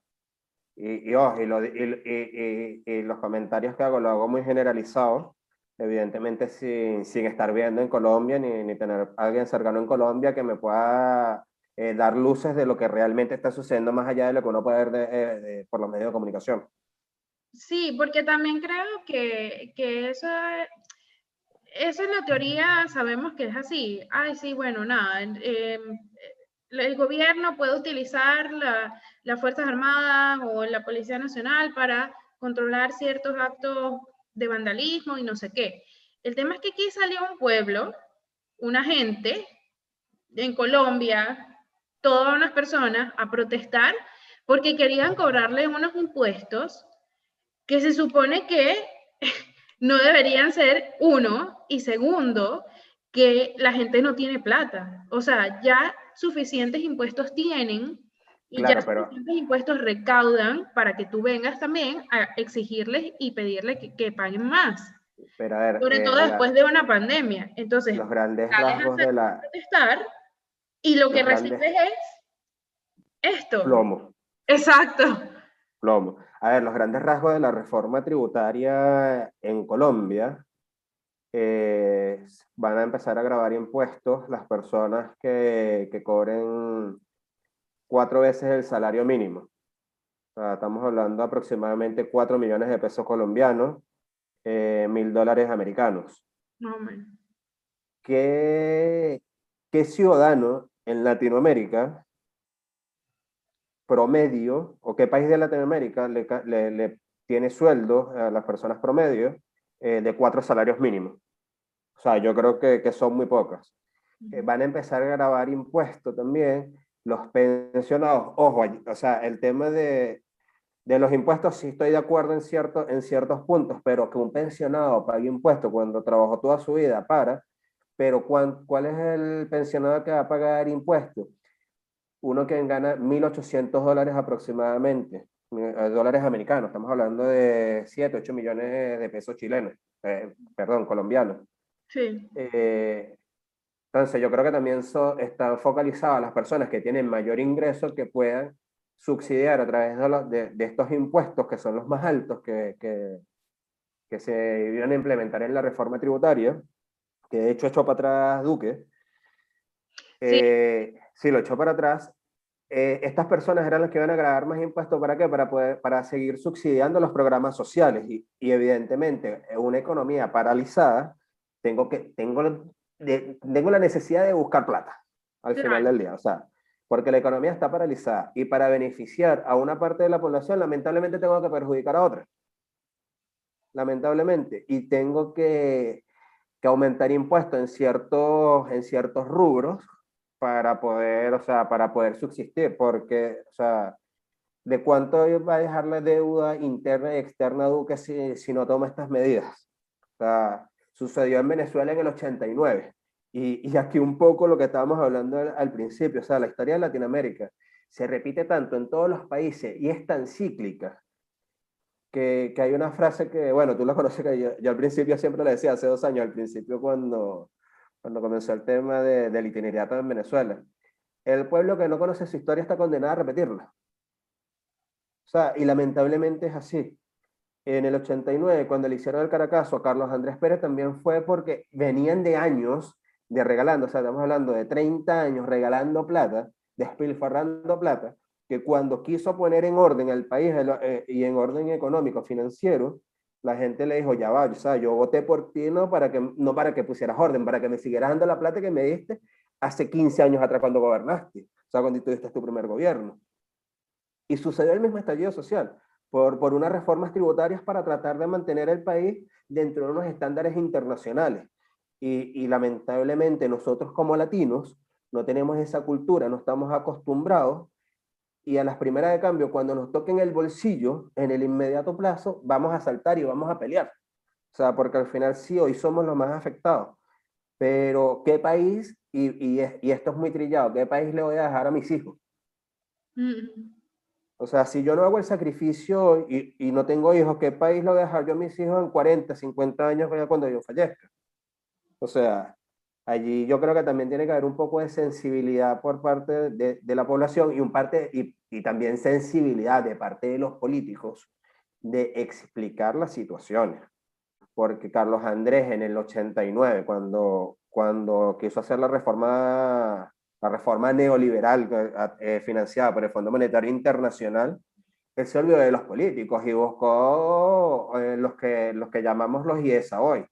ojo, y los comentarios que hago, lo hago muy generalizados, evidentemente sin estar viendo en Colombia, ni tener a alguien cercano en Colombia que me pueda dar luces de lo que realmente está sucediendo más allá de lo que uno puede ver por los medios de comunicación. Sí, porque también creo que eso en la teoría sabemos que es así. Ay, sí, bueno, nada. El gobierno puede utilizar las Fuerzas Armadas o la Policía Nacional para controlar ciertos actos de vandalismo y no sé qué. El tema es que aquí salió un pueblo, una gente en Colombia, todas unas personas a protestar porque querían cobrarle unos impuestos que se supone que no deberían ser, uno, y segundo, que la gente no tiene plata. O sea, ya suficientes impuestos tienen y ya Claro, pero, suficientes impuestos recaudan para que tú vengas también a exigirles y pedirles que paguen más, pero a ver, sobre todo después de una pandemia. Entonces, los grandes sales a rasgos hacer de protestar y lo que los grandes recibes es esto. plomo, Exacto. plomo. A ver, los grandes rasgos de la reforma tributaria en Colombia van a empezar a grabar impuestos las personas que cobren 4 veces el salario mínimo. O sea, estamos hablando aproximadamente 4 millones de pesos colombianos, $1.000 americanos. No, man. ¿Qué ciudadano en Latinoamérica promedio, o qué país de Latinoamérica le tiene sueldos a las personas promedio de 4 salarios mínimos? O sea, yo creo que son muy pocas. Van a empezar a grabar impuestos también los pensionados. Ojo, o sea, el tema de los impuestos sí estoy de acuerdo en ciertos puntos, pero que un pensionado pague impuestos cuando trabajó toda su vida pero ¿cuál es el pensionado que va a pagar impuestos? Uno que gana $1.800 aproximadamente, dólares americanos, estamos hablando de 7, 8 millones de pesos chilenos, perdón, colombianos. Sí. Eh, entonces, yo creo que también están focalizadas las personas que tienen mayor ingreso que puedan subsidiar a través de estos impuestos, que son los más altos que se iban a implementar en la reforma tributaria, que de hecho echó para atrás Duque. Sí, Sí, lo echó para atrás. Estas personas eran las que iban a grabar más impuestos. ¿Para qué? Para seguir subsidiando los programas sociales. Evidentemente, en una economía paralizada, tengo la necesidad de buscar plata al final claro. del día. O sea, porque la economía está paralizada y para beneficiar a una parte de la población, lamentablemente tengo que perjudicar a otra. Lamentablemente. Y tengo que aumentar impuestos en ciertos rubros para poder, o sea, para poder subsistir, porque, o sea, ¿de cuánto va a dejar la deuda interna y externa Duque si no toma estas medidas? O sea, sucedió en Venezuela en el 89. Y aquí un poco lo que estábamos hablando al principio, o sea, la historia de Latinoamérica se repite tanto en todos los países y es tan cíclica que hay una frase que, bueno, tú la conoces, que yo al principio siempre le decía, hace 2 años, al principio cuando comenzó el tema del itinerario en Venezuela. El pueblo que no conoce su historia está condenado a repetirla. O sea, y lamentablemente es así. En el 89, cuando le hicieron el Caracazo a Carlos Andrés Pérez, también fue porque venían de años de regalando, o sea, estamos hablando de 30 años regalando plata, despilfarrando plata, que cuando quiso poner en orden el país y en orden económico, financiero, la gente le dijo, ya va, o sea, yo voté por ti no no para que pusieras orden, para que me siguieras dando la plata que me diste hace 15 años atrás cuando gobernaste, o sea, cuando tuviste tu primer gobierno. Y sucedió el mismo estallido social, por unas reformas tributarias para tratar de mantener el país dentro de unos estándares internacionales. Y lamentablemente nosotros como latinos no tenemos esa cultura, no estamos acostumbrados y a las primeras de cambio, cuando nos toquen el bolsillo, en el inmediato plazo, vamos a saltar y vamos a pelear. O sea, porque al final sí, hoy somos los más afectados. Pero, ¿qué país, y esto es muy trillado, qué país le voy a dejar a mis hijos? O sea, si yo no hago el sacrificio y no tengo hijos, ¿qué país le voy a dejar yo a mis hijos en 40, 50 años cuando yo fallezca? O sea, allí yo creo que también tiene que haber un poco de sensibilidad por parte de la población y también sensibilidad de parte de los políticos de explicar las situaciones. Porque Carlos Andrés en el 89, cuando quiso hacer la reforma neoliberal financiada por el Fondo Monetario Internacional, él se olvidó de los políticos y buscó los que llamamos los IESA hoy.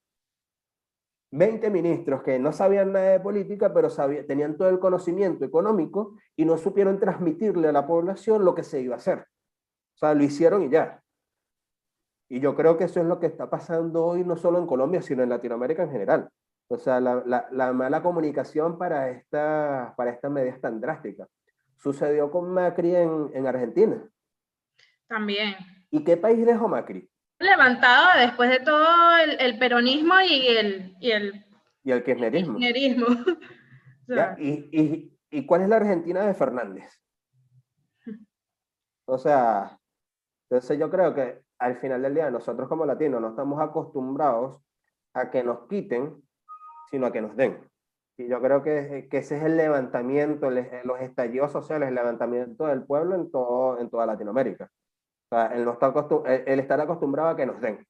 20 ministros que no sabían nada de política, pero tenían todo el conocimiento económico y no supieron transmitirle a la población lo que se iba a hacer. O sea, lo hicieron y ya. Y yo creo que eso es lo que está pasando hoy, no solo en Colombia, sino en Latinoamérica en general. O sea, la mala comunicación para estas medidas tan drásticas. Sucedió con Macri en Argentina. También. ¿Y qué país dejó Macri? Levantado después de todo el peronismo y el kirchnerismo. O sea, ¿Ya? ¿Y cuál es la Argentina de Fernández? O sea, entonces yo creo que al final del día nosotros como latinos no estamos acostumbrados a que nos quiten, sino a que nos den. Y yo creo que ese es el levantamiento, los estallidos sociales, el levantamiento del pueblo en toda Latinoamérica. O sea, el estar acostumbrado a que nos den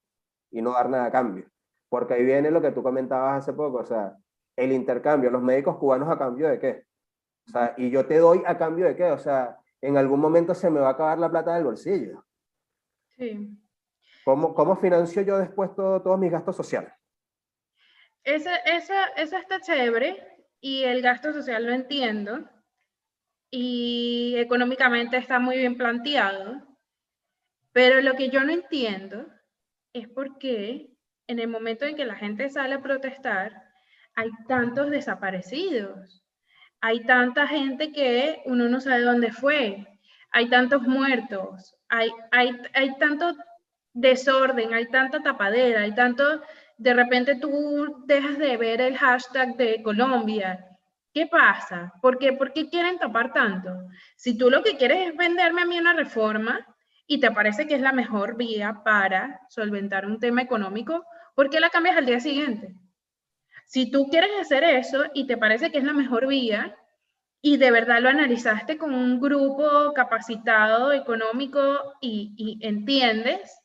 y no dar nada a cambio. Porque ahí viene lo que tú comentabas hace poco, o sea, el intercambio, los médicos cubanos a cambio de qué. O sea, y yo te doy a cambio de qué, o sea, en algún momento se me va a acabar la plata del bolsillo. sí. ¿Cómo financio yo después todos mis gastos sociales? Eso está chévere y el gasto social lo entiendo y económicamente está muy bien planteado, pero lo que yo no entiendo es por qué en el momento en que la gente sale a protestar hay tantos desaparecidos, hay tanta gente que uno no sabe dónde fue, hay tantos muertos, hay tanto desorden, hay tanta tapadera, hay tanto, de repente tú dejas de ver el hashtag de Colombia. ¿Qué pasa? ¿Por qué quieren tapar tanto? Si tú lo que quieres es venderme a mí una reforma y te parece que es la mejor vía para solventar un tema económico, ¿por qué la cambias al día siguiente? Si tú quieres hacer eso y te parece que es la mejor vía y de verdad lo analizaste con un grupo capacitado económico y entiendes,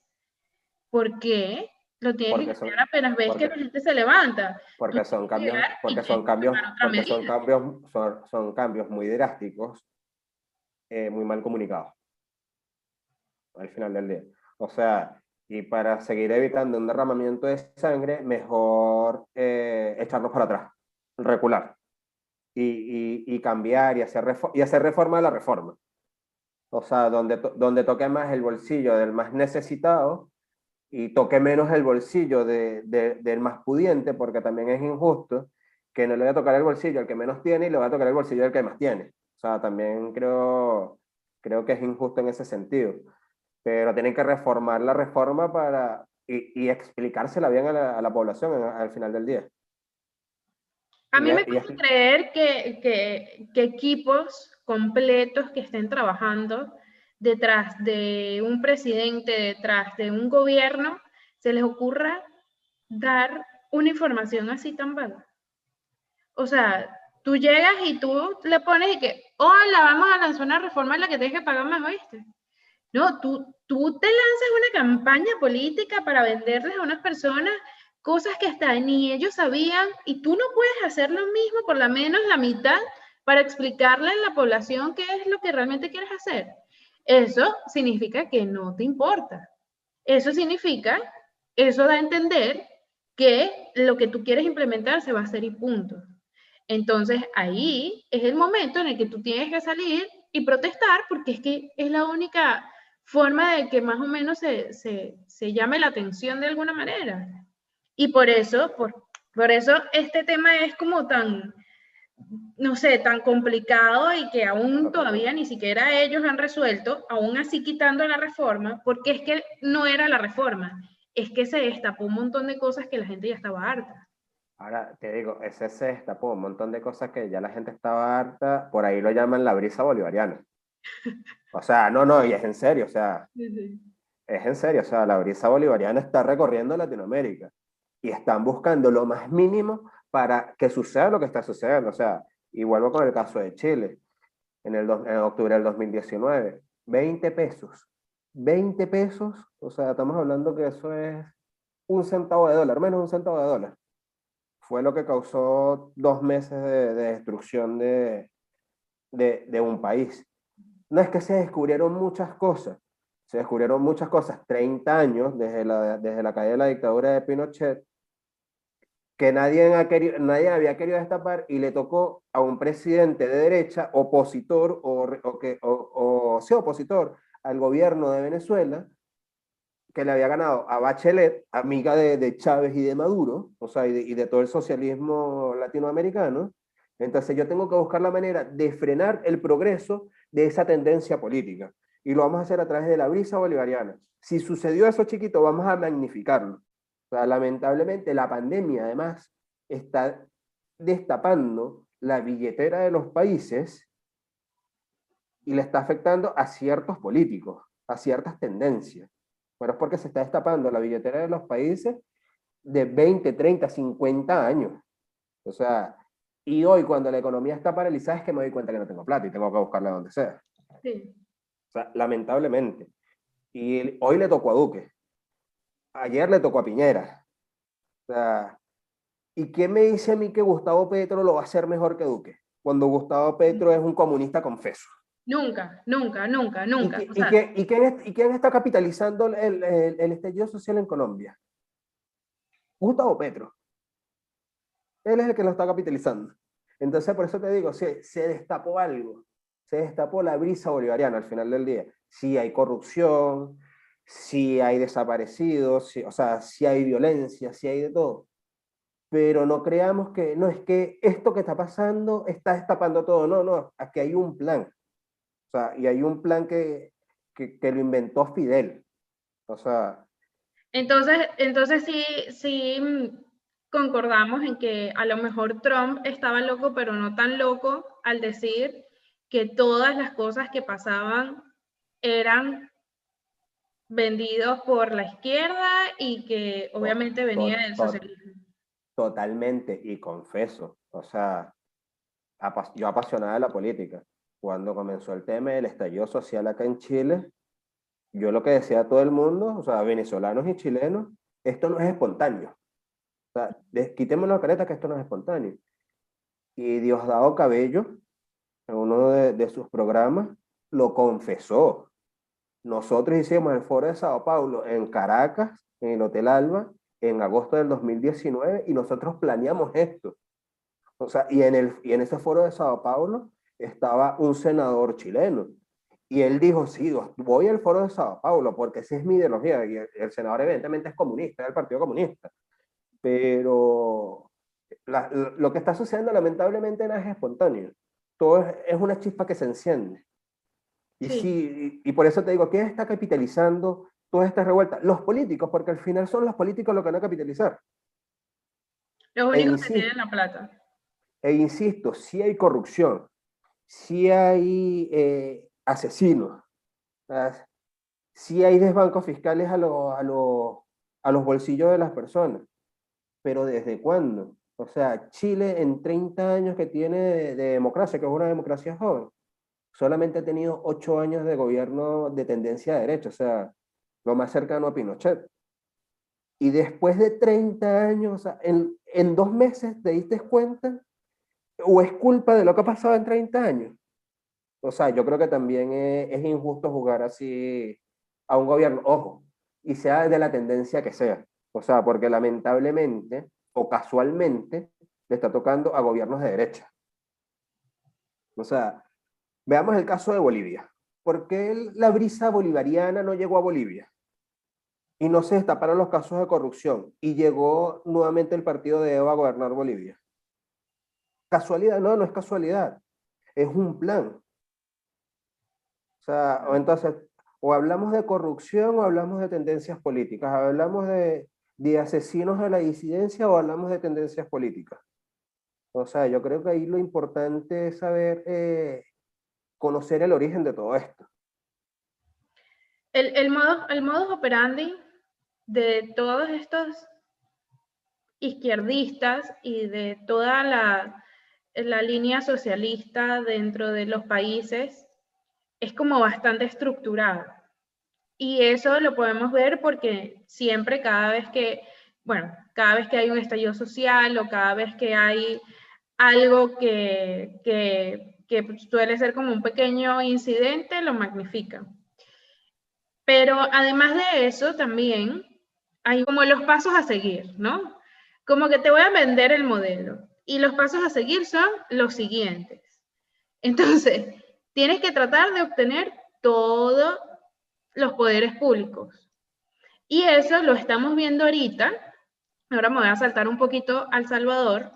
¿por qué? Lo tienes que cambiar apenas ves que la gente se levanta. Porque son cambios muy drásticos, muy mal comunicados, al final del día. O sea, y para seguir evitando un derramamiento de sangre, mejor echarnos para atrás, recular, y cambiar y hacer reforma de la reforma. O sea, donde toque más el bolsillo del más necesitado, y toque menos el bolsillo del más pudiente, porque también es injusto que no le voy a tocar el bolsillo al que menos tiene y le va a tocar el bolsillo al que más tiene. O sea, también creo que es injusto en ese sentido. Pero tienen que reformar la reforma y explicársela bien a la población al final del día. A mí me cuesta creer que equipos completos que estén trabajando detrás de un presidente, detrás de un gobierno, se les ocurra dar una información así tan vaga. O sea, tú llegas y tú le pones y que, hola, vamos a lanzar una reforma en la que tienes que pagar más, ¿oíste? No, tú te lanzas una campaña política para venderles a unas personas cosas que hasta ni ellos sabían, y tú no puedes hacer lo mismo, por lo menos la mitad, para explicarle a la población qué es lo que realmente quieres hacer. Eso significa que no te importa. Eso significa, eso da a entender que lo que tú quieres implementar se va a hacer y punto. Entonces ahí es el momento en el que tú tienes que salir y protestar, porque es que es la única forma de que más o menos se llame la atención de alguna manera. Y por eso este tema es como tan, no sé, tan complicado y que aún todavía ni siquiera ellos han resuelto, aún así quitando la reforma, porque es que no era la reforma, es que se destapó un montón de cosas que la gente ya estaba harta. Ahora te digo, ese se destapó un montón de cosas que ya la gente estaba harta, por ahí lo llaman la brisa bolivariana. O sea, no, no, y es en serio, o sea, Sí, sí. es en serio, o sea, la brisa bolivariana está recorriendo Latinoamérica y están buscando lo más mínimo para que suceda lo que está sucediendo. O sea, y vuelvo con el caso de Chile, en octubre del 2019, 20 pesos. 20 pesos, o sea, estamos hablando que eso es un centavo de dólar, menos un centavo de dólar. Fue lo que causó 2 meses de destrucción de un país. No es que se descubrieron muchas cosas, se descubrieron muchas cosas, 30 años desde la caída de la dictadura de Pinochet, que nadie había querido destapar y le tocó a un presidente de derecha, opositor sí, opositor al gobierno de Venezuela, que le había ganado a Bachelet, amiga de Chávez y de Maduro, o sea, y de todo el socialismo latinoamericano. Entonces yo tengo que buscar la manera de frenar el progreso de esa tendencia política. Y lo vamos a hacer a través de la brisa bolivariana. Si sucedió eso chiquito, vamos a magnificarlo. O sea, lamentablemente la pandemia además está destapando la billetera de los países y le está afectando a ciertos políticos, a ciertas tendencias. Pero es porque se está destapando la billetera de los países de 20, 30, 50 años. O sea, y hoy cuando la economía está paralizada es que me doy cuenta que no tengo plata y tengo que buscarla donde sea. Sí. O sea, lamentablemente. Y hoy le tocó a Duque. Ayer le tocó a Piñera. O sea, ¿y quién me dice a mí que Gustavo Petro lo va a hacer mejor que Duque? Cuando Gustavo Petro es un comunista confeso. Nunca, nunca, nunca, ¿Y, nunca. qué, O y, sea, qué, y, quién está capitalizando el estallido social en Colombia? Gustavo Petro. Él es el que lo está capitalizando. Entonces, por eso te digo, se destapó algo. Se destapó la brisa bolivariana al final del día. Sí hay corrupción, sí hay desaparecidos, sí, o sea, sí hay violencia, sí hay de todo. Pero no creamos que, no es que esto que está pasando está destapando todo. No, no, aquí hay un plan. O sea, y hay un plan que lo inventó Fidel. O sea, entonces sí, sí concordamos en que a lo mejor Trump estaba loco, pero no tan loco al decir que todas las cosas que pasaban eran vendidos por la izquierda y que to, obviamente venía to, del to, socialismo. totalmente, y confeso, o sea, yo apasionada de la política. Cuando comenzó el tema del estallido social acá en Chile, yo lo que decía a todo el mundo, o sea, venezolanos y chilenos, esto no es espontáneo. O sea, quitémonos la careta que esto no es espontáneo. Y Diosdado Cabello, en uno de sus programas, lo confesó. Nosotros hicimos el foro de Sao Paulo en Caracas, en el Hotel Alba, en agosto del 2019, y nosotros planeamos esto. O sea, y en ese foro de Sao Paulo estaba un senador chileno. Y él dijo, sí, voy al foro de Sao Paulo porque esa es mi ideología. Y el senador evidentemente es comunista, es del Partido Comunista. Pero lo que está sucediendo lamentablemente no es espontáneo. Todo es una chispa que se enciende. Y Sí, sí, y por eso te digo, ¿quién está capitalizando toda esta revuelta? Los políticos, porque al final son los políticos los que van a capitalizar. los E únicos que tienen insisto, la plata. sí hay corrupción, sí hay asesinos, ¿sabes? Sí hay desbancos fiscales a los bolsillos de las personas, pero ¿desde cuándo? O sea, Chile en 30 años que tiene de democracia, que es una democracia joven, solamente ha tenido 8 años de gobierno de tendencia de derecha, o sea, lo más cercano a Pinochet. Y después de 30 años, o sea, en 2 meses te diste cuenta, o es culpa de lo que ha pasado en 30 años. O sea, yo creo que también es injusto jugar así a un gobierno, ojo, y sea de la tendencia que sea. O sea, porque lamentablemente o casualmente le está tocando a gobiernos de derecha. O sea, veamos el caso de Bolivia. ¿Por qué la brisa bolivariana no llegó a Bolivia? Y no se destaparon los casos de corrupción y llegó nuevamente el partido de Evo a gobernar Bolivia. ¿Casualidad? No, no es casualidad. Es un plan. O sea, o entonces, o hablamos de corrupción o hablamos de tendencias políticas, hablamos de asesinos de la disidencia o hablamos de tendencias políticas. O sea, yo creo que ahí lo importante es saber conocer el origen de todo esto. El modus operandi de todos estos izquierdistas y de toda la línea socialista dentro de los países es como bastante estructurado. Y eso lo podemos ver porque siempre, cada vez que hay un estallido social o cada vez que hay algo que suele ser como un pequeño incidente, lo magnifican. Pero además de eso, también hay como los pasos a seguir, ¿no? Como que te voy a vender el modelo y los pasos a seguir son los siguientes. Entonces, tienes que tratar de obtener todos los poderes públicos. Y eso lo estamos viendo ahorita. Ahora me voy a saltar un poquito al Salvador,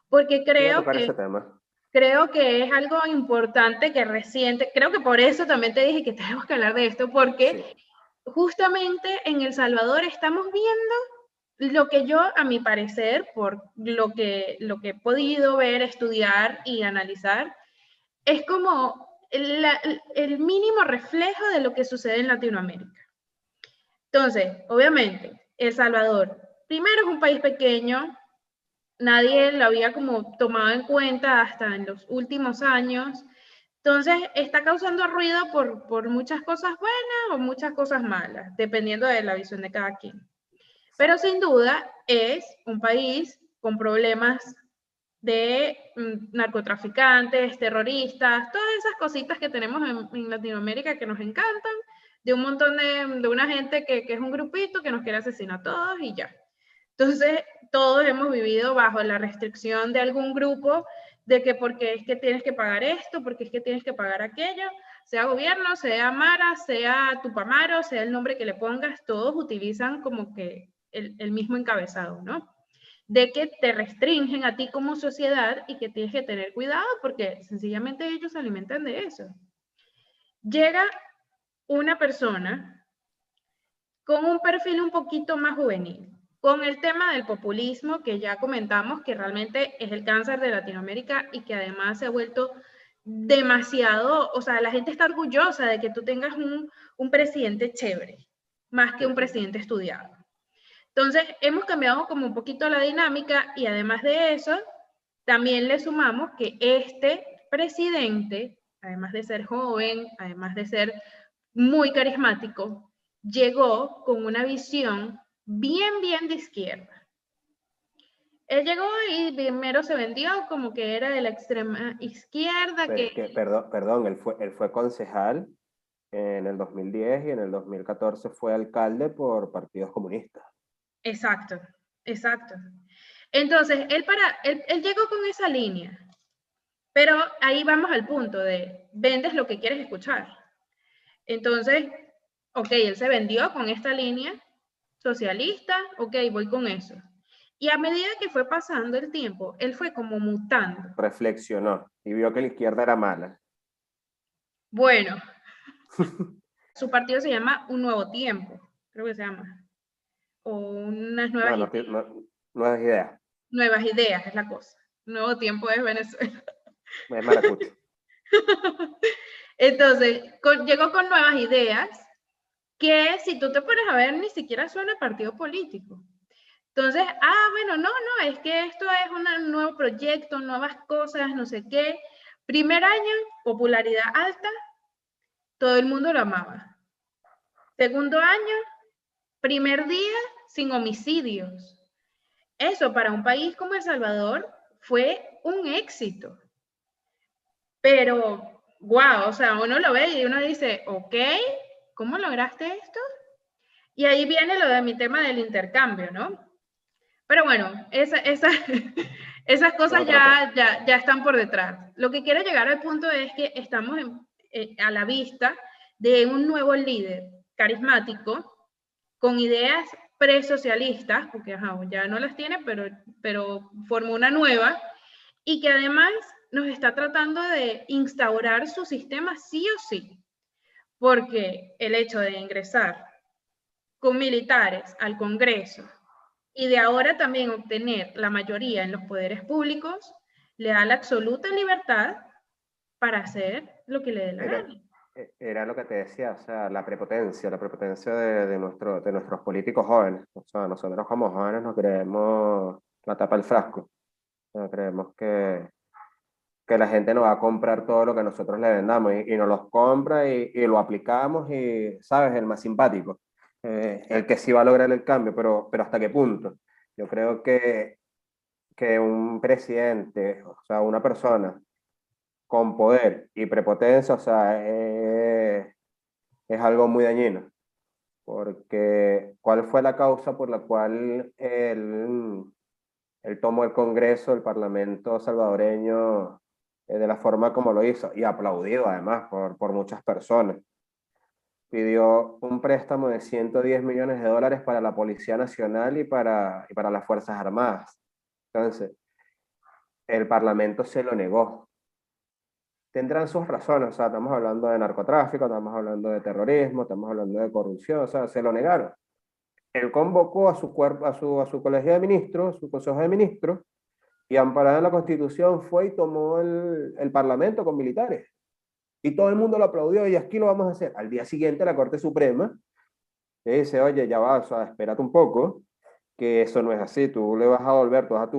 porque Voy a tocar ese tema. creo que es algo importante que reciente, creo que por eso también te dije que tenemos que hablar de esto, porque sí, justamente en El Salvador estamos viendo lo que yo, a mi parecer, por lo que he podido ver, estudiar y analizar, es como el mínimo reflejo de lo que sucede en Latinoamérica. Entonces, obviamente, El Salvador, primero es un país pequeño, nadie lo había como tomado en cuenta hasta en los últimos años, entonces está causando ruido por muchas cosas buenas o muchas cosas malas, dependiendo de la visión de cada quien. Pero sin duda es un país con problemas de narcotraficantes, terroristas, todas esas cositas que tenemos en Latinoamérica que nos encantan, de un montón de una gente que es un grupito que nos quiere asesinar a todos y ya. Entonces, todos hemos vivido bajo la restricción de algún grupo de que porque es que tienes que pagar esto, porque es que tienes que pagar aquello, sea gobierno, sea Mara, sea Tupamaro, sea el nombre que le pongas, todos utilizan como que el mismo encabezado, ¿no? De que te restringen a ti como sociedad y que tienes que tener cuidado porque sencillamente ellos se alimentan de eso. Llega una persona con un perfil un poquito más juvenil, con el tema del populismo que ya comentamos que realmente es el cáncer de Latinoamérica y que además se ha vuelto demasiado, o sea, la gente está orgullosa de que tú tengas un presidente chévere, más que un presidente estudiado. Entonces, hemos cambiado como un poquito la dinámica y además de eso, también le sumamos que este presidente, además de ser joven, además de ser muy carismático, llegó con una visión bien de izquierda. Él llegó y primero se vendió como que era de la extrema izquierda. Pero es que, perdón, él fue concejal en el 2010 y en el 2014 fue alcalde por partidos comunistas. Exacto. Entonces, él llegó con esa línea, pero ahí vamos al punto de vendes lo que quieres escuchar. Entonces, ok, él se vendió con esta línea socialista, ok, voy con eso. Y a medida que fue pasando el tiempo, él fue como mutando. Reflexionó y vio que la izquierda era mala. Bueno, su partido se llama Un Nuevo Tiempo, creo que se llama. O unas nuevas ideas. Nuevas ideas. Nuevas ideas es la cosa. Nuevo Tiempo es Venezuela. Es maracucho. Entonces, llegó con nuevas ideas que si tú te pones a ver ni siquiera suena partido político. Entonces, bueno, no, es que esto es un nuevo proyecto, nuevas cosas, no sé qué. Primer año, popularidad alta, todo el mundo lo amaba. Segundo año, primer día, sin homicidios. Eso para un país como El Salvador fue un éxito. Pero, wow, o sea, uno lo ve y uno dice, ok, ¿cómo lograste esto? Y ahí viene lo de mi tema del intercambio, ¿no? Pero bueno, esas cosas ya están por detrás. Lo que quiero llegar al punto es que estamos a la vista de un nuevo líder carismático con ideas presocialistas, porque ya no las tiene, pero formó una nueva, y que además nos está tratando de instaurar su sistema sí o sí, porque el hecho de ingresar con militares al Congreso y de ahora también obtener la mayoría en los poderes públicos, le da la absoluta libertad para hacer lo que le dé la gana. Era lo que te decía, o sea, la prepotencia de nuestros políticos jóvenes. O sea, nosotros como jóvenes nos creemos la tapa del frasco. O sea, creemos que la gente nos va a comprar todo lo que nosotros le vendamos y nos los compra y lo aplicamos y, ¿sabes? El más simpático, el que sí va a lograr el cambio, pero ¿hasta qué punto? Yo creo que un presidente, o sea, una persona con poder y prepotencia, o sea, es algo muy dañino, porque ¿cuál fue la causa por la cual él tomó el Congreso, el Parlamento salvadoreño, de la forma como lo hizo? Y aplaudido además por muchas personas. Pidió un préstamo de 110 millones de dólares para la Policía Nacional y para las Fuerzas Armadas. Entonces, el Parlamento se lo negó. Tendrán sus razones, o sea, estamos hablando de narcotráfico, estamos hablando de terrorismo, estamos hablando de corrupción, o sea, se lo negaron. Él convocó a su cuerpo, a su colegio de ministros, su consejo de ministros, y amparado en la Constitución fue y tomó el Parlamento con militares. Y todo el mundo lo aplaudió y aquí lo vamos a hacer. Al día siguiente la Corte Suprema le dice, oye, ya va, o sea, espérate un poco, que eso no es así, tú le vas a devolver todas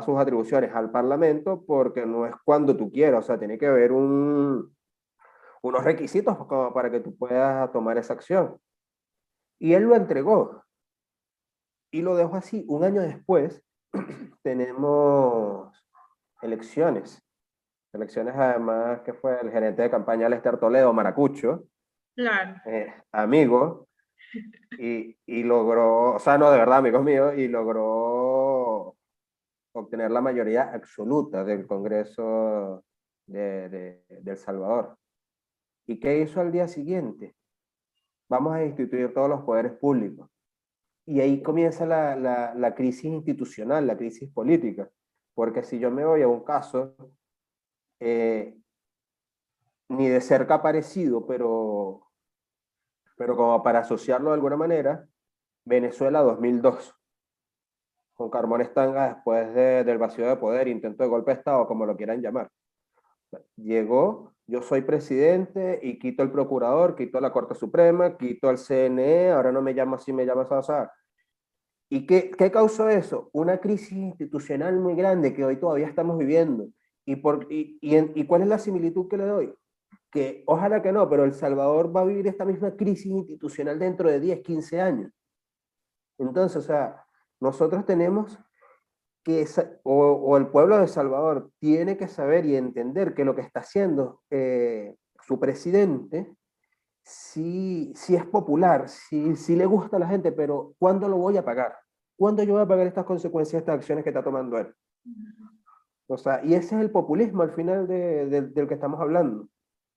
sus atribuciones al Parlamento porque no es cuando tú quieras, o sea, tiene que haber unos requisitos como para que tú puedas tomar esa acción. Y él lo entregó y lo dejó así. Un año después tenemos elecciones. Elecciones además que fue el gerente de campaña Lester Toledo, Maracucho, Claro. amigo, y logró, o sea, no, de verdad, amigos míos, y logró obtener la mayoría absoluta del Congreso de El Salvador. ¿Y qué hizo al día siguiente? Vamos a instituir todos los poderes públicos. Y ahí comienza la crisis institucional, la crisis política. Porque si yo me voy a un caso, ni de cerca parecido, pero como para asociarlo de alguna manera, Venezuela 2002, con Carmón Estanga después del vacío de poder, intento de golpe de Estado, como lo quieran llamar. Llegó, yo soy presidente y quito el procurador, quito la Corte Suprema, quito el CNE, ahora no me llamo así, me llamo Salazar. ¿Y qué causó eso? Una crisis institucional muy grande que hoy todavía estamos viviendo. ¿Y cuál es la similitud que le doy? Que ojalá que no, pero El Salvador va a vivir esta misma crisis institucional dentro de 10, 15 años. Entonces, o sea, nosotros tenemos o el pueblo de El Salvador tiene que saber y entender que lo que está haciendo su presidente sí es popular, sí le gusta a la gente, pero ¿cuándo lo voy a pagar? ¿Cuándo yo voy a pagar estas consecuencias, estas acciones que está tomando él? O sea, y ese es el populismo al final del que estamos hablando.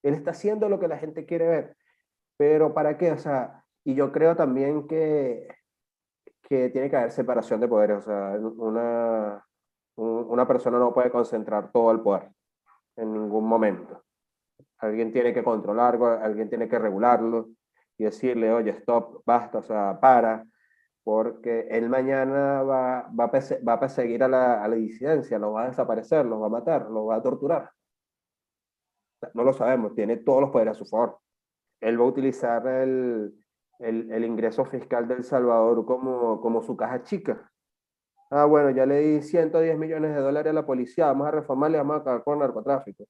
Él está haciendo lo que la gente quiere ver, pero ¿para qué? O sea, y yo creo también que tiene que haber separación de poderes, o sea, una persona no puede concentrar todo el poder en ningún momento. Alguien tiene que controlarlo, alguien tiene que regularlo y decirle, oye, stop, basta, o sea, para, porque él mañana va a perseguir a la disidencia, lo va a desaparecer, lo va a matar, lo va a torturar. No lo sabemos, tiene todos los poderes a su favor. Él va a utilizar el ingreso fiscal de El Salvador como su caja chica. Ah, bueno, ya le di 110 millones de dólares a la policía, vamos a reformarle, vamos a acabar con el narcotráfico.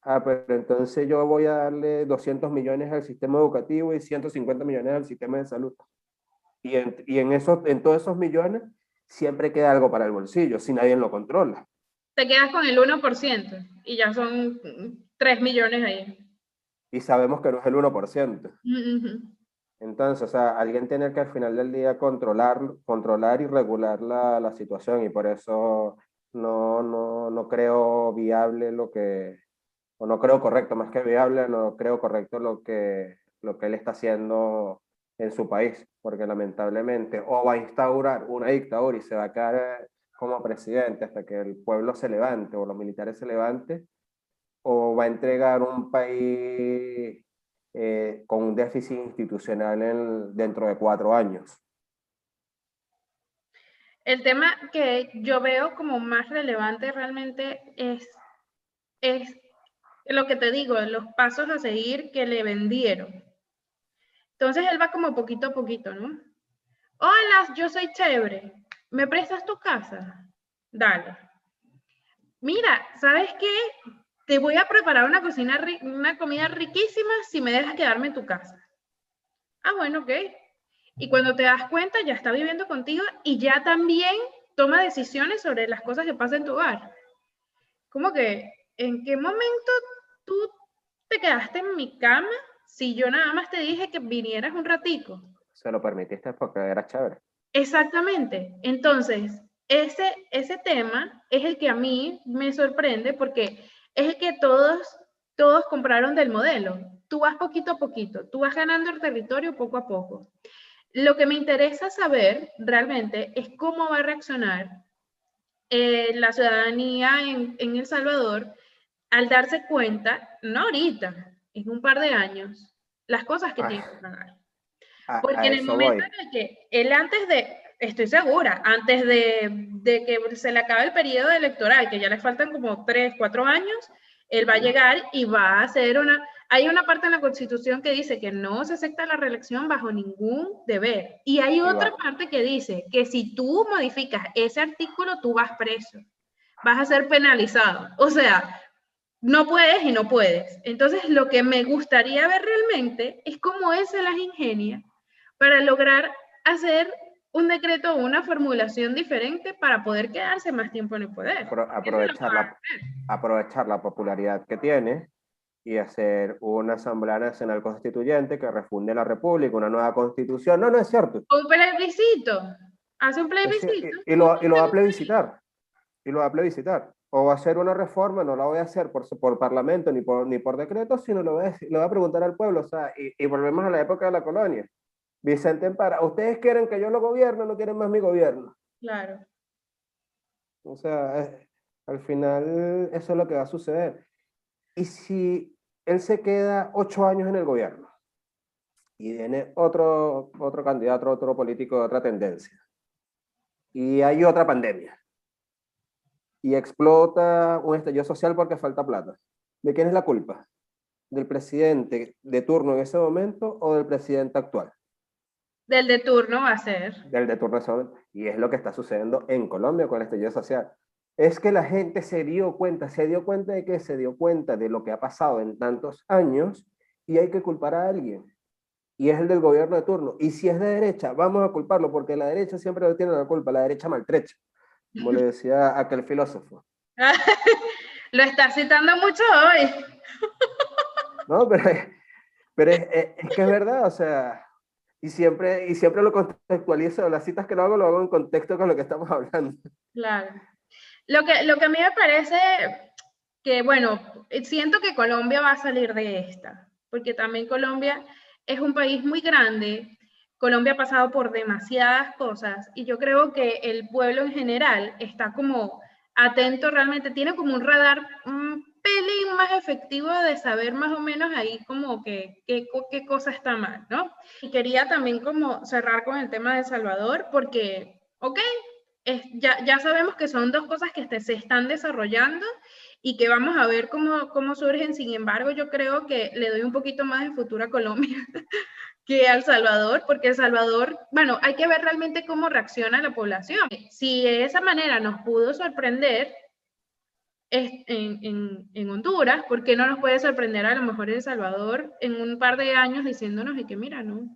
Ah, pero entonces yo voy a darle 200 millones al sistema educativo y 150 millones al sistema de salud. en todos esos millones siempre queda algo para el bolsillo, si nadie lo controla. Te quedas con el 1% y ya son 3 millones ahí. Y sabemos que no es el 1%. Uh-huh. Entonces, o sea, alguien tiene que al final del día controlar y regular la situación, y por eso no creo viable o no creo correcto, más que viable, no creo correcto lo que él está haciendo en su país, porque lamentablemente o va a instaurar una dictadura y se va a quedar como presidente hasta que el pueblo se levante o los militares se levanten, o va a entregar un país con un déficit institucional dentro de 4 años. El tema que yo veo como más relevante realmente es lo que te digo, los pasos a seguir que le vendieron. Entonces él va como poquito a poquito, ¿no? Hola, yo soy chévere. ¿Me prestas tu casa? Dale. Mira, ¿sabes qué? Te voy a preparar una comida riquísima si me dejas quedarme en tu casa. Ah, bueno, ok. Y cuando te das cuenta, ya está viviendo contigo y ya también toma decisiones sobre las cosas que pasan en tu hogar. Como que, ¿en qué momento tú te quedaste en mi cama si yo nada más te dije que vinieras un ratico? Se lo permitiste porque era chévere. Exactamente. Entonces, ese tema es el que a mí me sorprende porque es el que todos compraron del modelo. Tú vas poquito a poquito, tú vas ganando el territorio poco a poco. Lo que me interesa saber realmente es cómo va a reaccionar la ciudadanía en El Salvador al darse cuenta, no ahorita, en un par de años, las cosas que tiene que pagar. Porque A en el eso momento voy. en el que él estoy segura, antes de que se le acabe el periodo electoral, que ya le faltan como 3, 4 años, él va a llegar y va a hacer hay una parte en la Constitución que dice que no se acepta la reelección bajo ningún deber. Y hay Y otra va, parte que dice que si tú modificas ese artículo, tú vas preso, vas a ser penalizado. O sea, no puedes y no puedes. Entonces, lo que me gustaría ver realmente es cómo él se las ingenia para lograr hacer un decreto o una formulación diferente para poder quedarse más tiempo en el poder. aprovechar la popularidad que tiene y hacer una asamblea nacional constituyente que refunde la república, una nueva constitución. No, no es cierto. Un plebiscito. Hace un plebiscito. Y lo va a plebiscitar. Y lo va a plebiscitar. O va a hacer una reforma, no la voy a hacer por parlamento ni por decreto, sino lo voy a preguntar al pueblo. O sea, y volvemos a la época de la colonia. Vicente Empara, ¿ustedes quieren que yo lo gobierne o no quieren más mi gobierno? Claro. O sea, al final eso es lo que va a suceder. Y si él se queda 8 años en el gobierno y viene otro candidato, otro político de otra tendencia, y hay otra pandemia, y explota un estallido social porque falta plata, ¿de quién es la culpa? ¿Del presidente de turno en ese momento o del presidente actual? Del de turno va a ser. Del de turno en ese momento. Y es lo que está sucediendo en Colombia con el estallido social. Es que la gente se dio cuenta de que se dio cuenta de lo que ha pasado en tantos años y hay que culpar a alguien. Y es el del gobierno de turno. Y si es de derecha, vamos a culparlo porque la derecha siempre tiene la culpa, la derecha maltrecha, como le decía aquel filósofo. Lo está citando mucho hoy. No, pero es que es verdad, o sea, y siempre lo contextualizo, las citas que lo hago en contexto con lo que estamos hablando. Claro. Lo que a mí me parece que, bueno, siento que Colombia va a salir de esta, porque también Colombia es un país muy grande, Colombia ha pasado por demasiadas cosas y yo creo que el pueblo en general está como atento realmente, tiene como un radar un pelín más efectivo de saber más o menos ahí como que qué cosa está mal, ¿no? Y quería también como cerrar con el tema de El Salvador porque, ok, ya sabemos que son dos cosas que se están desarrollando y que vamos a ver cómo surgen. Sin embargo, yo creo que le doy un poquito más de futuro a Colombia que a El Salvador, porque El Salvador, bueno, hay que ver realmente cómo reacciona la población. Si de esa manera nos pudo sorprender en Honduras, ¿por qué no nos puede sorprender a lo mejor El Salvador en un par de años diciéndonos de que mira, no,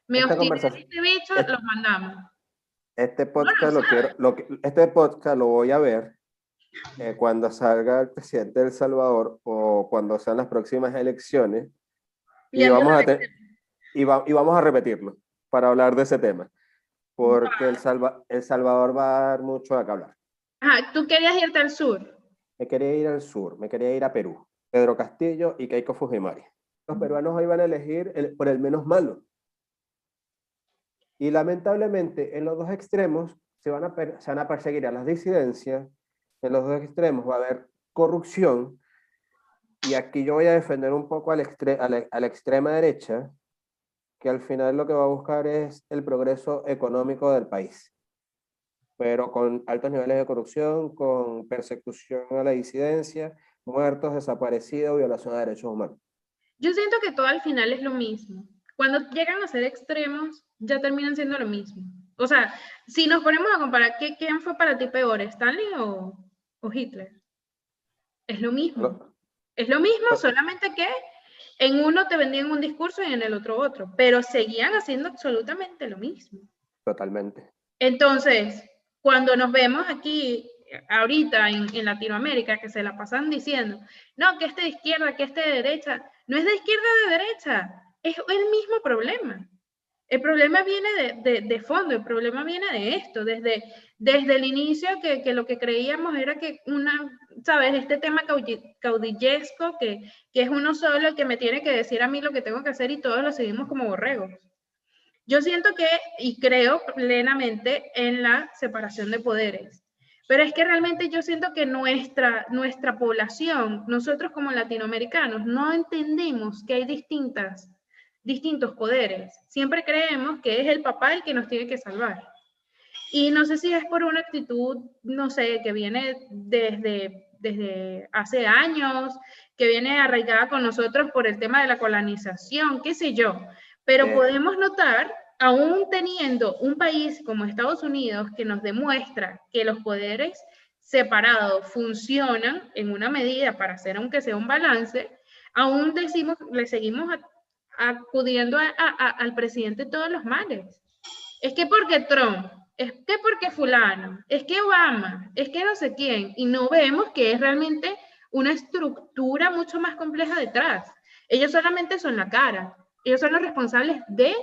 Me Esta obstiné de conversación, este bicho, es- los mandamos. este No lo podcast lo quiero, sabes. este podcast lo voy a ver cuando salga el presidente de El Salvador o cuando sean las próximas elecciones y Viendo vamos la a, lectura. y vamos a repetirlo para hablar de ese tema, porque El Salvador va a dar mucho a qué hablar. Ajá, tú querías irte al sur. Me quería ir al sur, me quería ir a Perú, Pedro Castillo y Keiko Fujimori. Los peruanos hoy van a elegir por el menos malo. Y lamentablemente en los dos extremos se van a perseguir a las disidencias, en los dos extremos va a haber corrupción, y aquí yo voy a defender un poco a la extrema derecha, que al final lo que va a buscar es el progreso económico del país, pero con altos niveles de corrupción, con persecución a la disidencia, muertos, desaparecidos, violación de derechos humanos. Yo siento que todo al final es lo mismo. Cuando llegan a ser extremos, ya terminan siendo lo mismo. O sea, si nos ponemos a comparar, ¿quién fue para ti peor, Stanley o Hitler? Es lo mismo. Lo- Es lo mismo, lo- solamente que en uno te vendían un discurso y en el otro, pero seguían haciendo absolutamente lo mismo. Totalmente. Entonces, cuando nos vemos aquí ahorita en Latinoamérica, que se la pasan diciendo, no, que este de izquierda, que este de derecha, no es de izquierda o de derecha, es el mismo problema. El problema viene de fondo, el problema viene de esto, desde el inicio que lo que creíamos era que ¿sabes? Este tema caudillesco, que es uno solo el que me tiene que decir a mí lo que tengo que hacer y todos lo seguimos como borregos. Yo siento que, y creo plenamente en la separación de poderes, pero es que realmente yo siento que nuestra población, nosotros como latinoamericanos, no entendemos que hay distintos poderes. Siempre creemos que es el papá el que nos tiene que salvar. Y no sé si es por una actitud, no sé, que viene desde hace años, que viene arraigada con nosotros por el tema de la colonización, qué sé yo. Pero Eh, podemos notar, aún teniendo un país como Estados Unidos que nos demuestra que los poderes separados funcionan en una medida para hacer aunque sea un balance, aún le seguimos acudiendo al presidente todos los males. Es que porque Trump, es que porque fulano, es que Obama, es que no sé quién, y no vemos que es realmente una estructura mucho más compleja detrás. Ellos solamente son la cara, ellos son los responsables de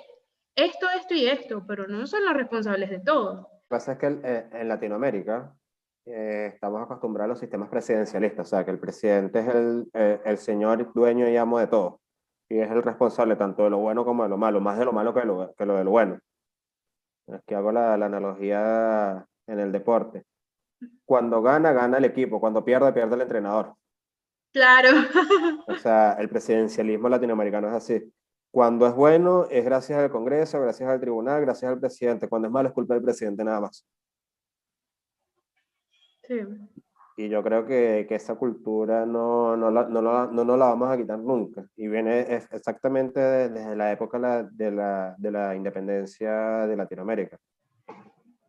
esto y esto, pero no son los responsables de todo. Lo que pasa es que en Latinoamérica estamos acostumbrados a los sistemas presidencialistas, o sea, que el presidente es el señor dueño y amo de todo, y es el responsable tanto de lo bueno como de lo malo, más de lo malo que lo de lo bueno. Es que hago la analogía en el deporte. Cuando gana, gana el equipo, cuando pierde, pierde el entrenador. Claro. O sea, el presidencialismo latinoamericano es así. Cuando es bueno, es gracias al Congreso, gracias al tribunal, gracias al presidente. Cuando es malo, es culpa del presidente nada más. Sí. Y yo creo que esa cultura no nos la vamos a quitar nunca. Y viene exactamente desde la época de la independencia de Latinoamérica.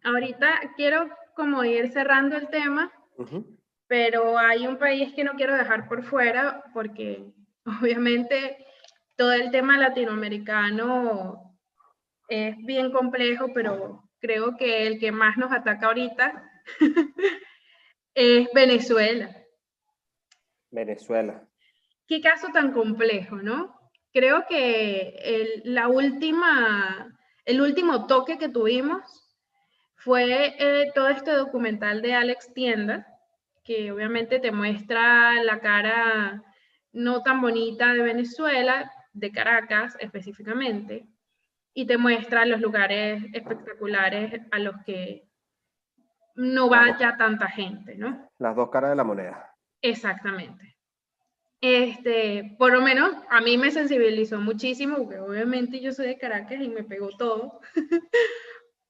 Ahorita quiero como ir cerrando el tema, Ujú. pero hay un país que no quiero dejar por fuera porque obviamente todo el tema latinoamericano es bien complejo, pero creo que el que más nos ataca ahorita es Venezuela. Venezuela. Qué caso tan complejo, ¿no? Creo que el último toque que tuvimos fue todo este documental de Alex Tienda, que obviamente te muestra la cara no tan bonita de Venezuela, de Caracas específicamente, y te muestra los lugares espectaculares a los que no Las va dos, ya tanta gente, ¿no? las dos caras de la moneda. Exactamente. Por lo menos a mí me sensibilizó muchísimo, porque obviamente yo soy de Caracas y me pegó todo,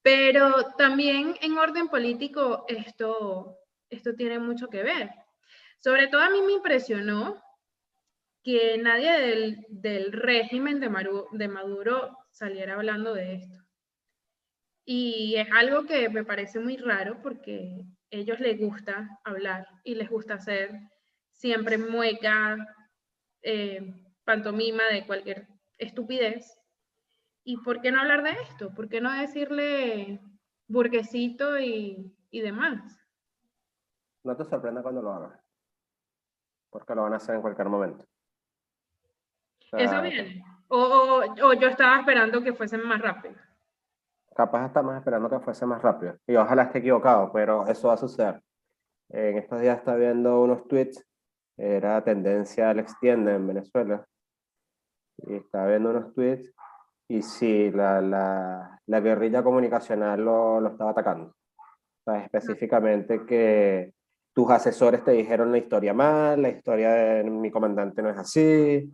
pero también en orden político esto tiene mucho que ver. Sobre todo a mí me impresionó que nadie del régimen de Maduro saliera hablando de esto. Y es algo que me parece muy raro porque a ellos les gusta hablar y les gusta hacer siempre mueca, pantomima de cualquier estupidez. ¿Y por qué no hablar de esto? ¿Por qué no decirle burguesito y demás? No te sorprenda cuando lo hagan, porque lo van a hacer en cualquier momento. O ¿Eso sea, viene? ¿O yo estaba esperando que fuesen más rápido? capaz estamos esperando que fuese más rápido. Y ojalá esté equivocado, pero eso va a suceder. En estos días estaba viendo unos tweets, era tendencia al extiende en Venezuela, y estaba viendo unos tweets, y sí, la guerrilla comunicacional lo estaba atacando. O sea, específicamente que tus asesores te dijeron la historia mal, la historia de mi comandante no es así,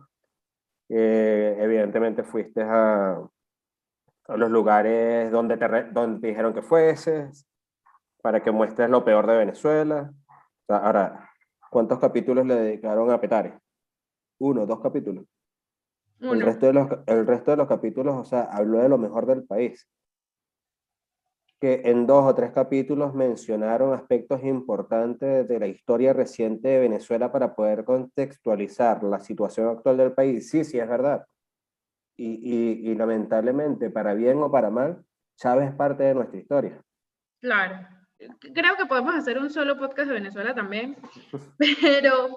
evidentemente fuiste a los lugares donde te dijeron que fueses, para que muestres lo peor de Venezuela. O sea, ahora, ¿cuántos capítulos le dedicaron a Petare? Uno, dos capítulos. Uno. El resto de los capítulos, o sea, habló de lo mejor del país. Que en dos o tres capítulos mencionaron aspectos importantes de la historia reciente de Venezuela para poder contextualizar la situación actual del país. Sí, sí, es verdad. Y lamentablemente, para bien o para mal, Chávez es parte de nuestra historia. Claro. Creo que podemos hacer un solo podcast de Venezuela también, pero,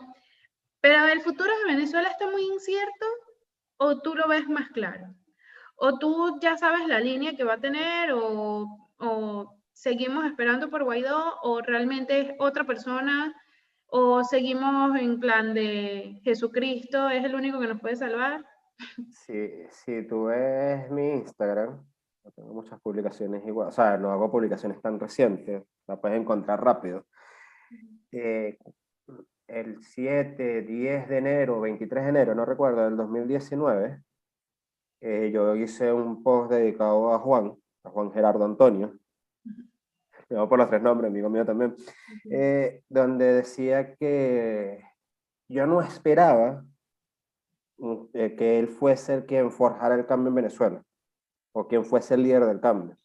pero el futuro de Venezuela está muy incierto o tú lo ves más claro. O tú ya sabes la línea que va a tener o seguimos esperando por Guaidó o realmente es otra persona o seguimos en plan de Jesucristo es el único que nos puede salvar. Si tú ves mi Instagram, no tengo muchas publicaciones igual, o sea, no hago publicaciones tan recientes, la puedes encontrar rápido. Eh, el 7 10 de enero, 23 de enero, no recuerdo, del 2019, yo hice un post dedicado a Juan Gerardo Antonio, me voy por los tres nombres, amigo mío también, donde decía que yo no esperaba que él fuese el quien forjara el cambio en Venezuela, o quien fuese el líder del cambio.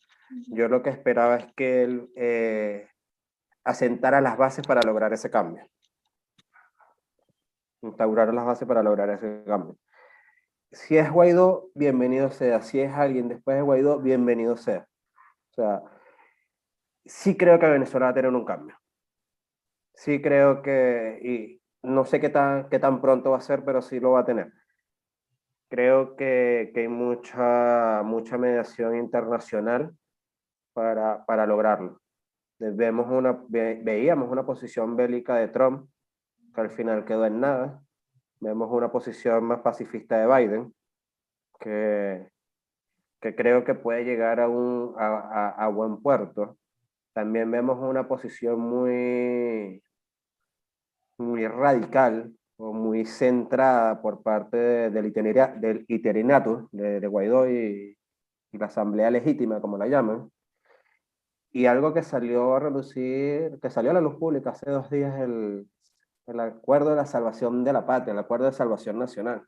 Yo lo que esperaba es que él asentara las bases para lograr ese cambio, instaurar las bases para lograr ese cambio. Si es Guaidó, bienvenido sea. Si es alguien después de Guaidó, bienvenido sea. O sea, sí creo que Venezuela va a tener un cambio. Sí creo que, y no sé qué tan pronto va a ser, pero sí lo va a tener. Creo que hay mucha mediación internacional para lograrlo. Veíamos una posición bélica de Trump, que al final quedó en nada. Vemos una posición más pacifista de Biden, que, que creo que puede llegar a buen puerto. También vemos una posición muy radical o muy centrada por parte del interinato de Guaidó y la Asamblea Legítima, como la llaman. Y algo que salió a relucir, que salió a la luz pública hace 2 días, el acuerdo de la salvación de la patria, el acuerdo de salvación nacional.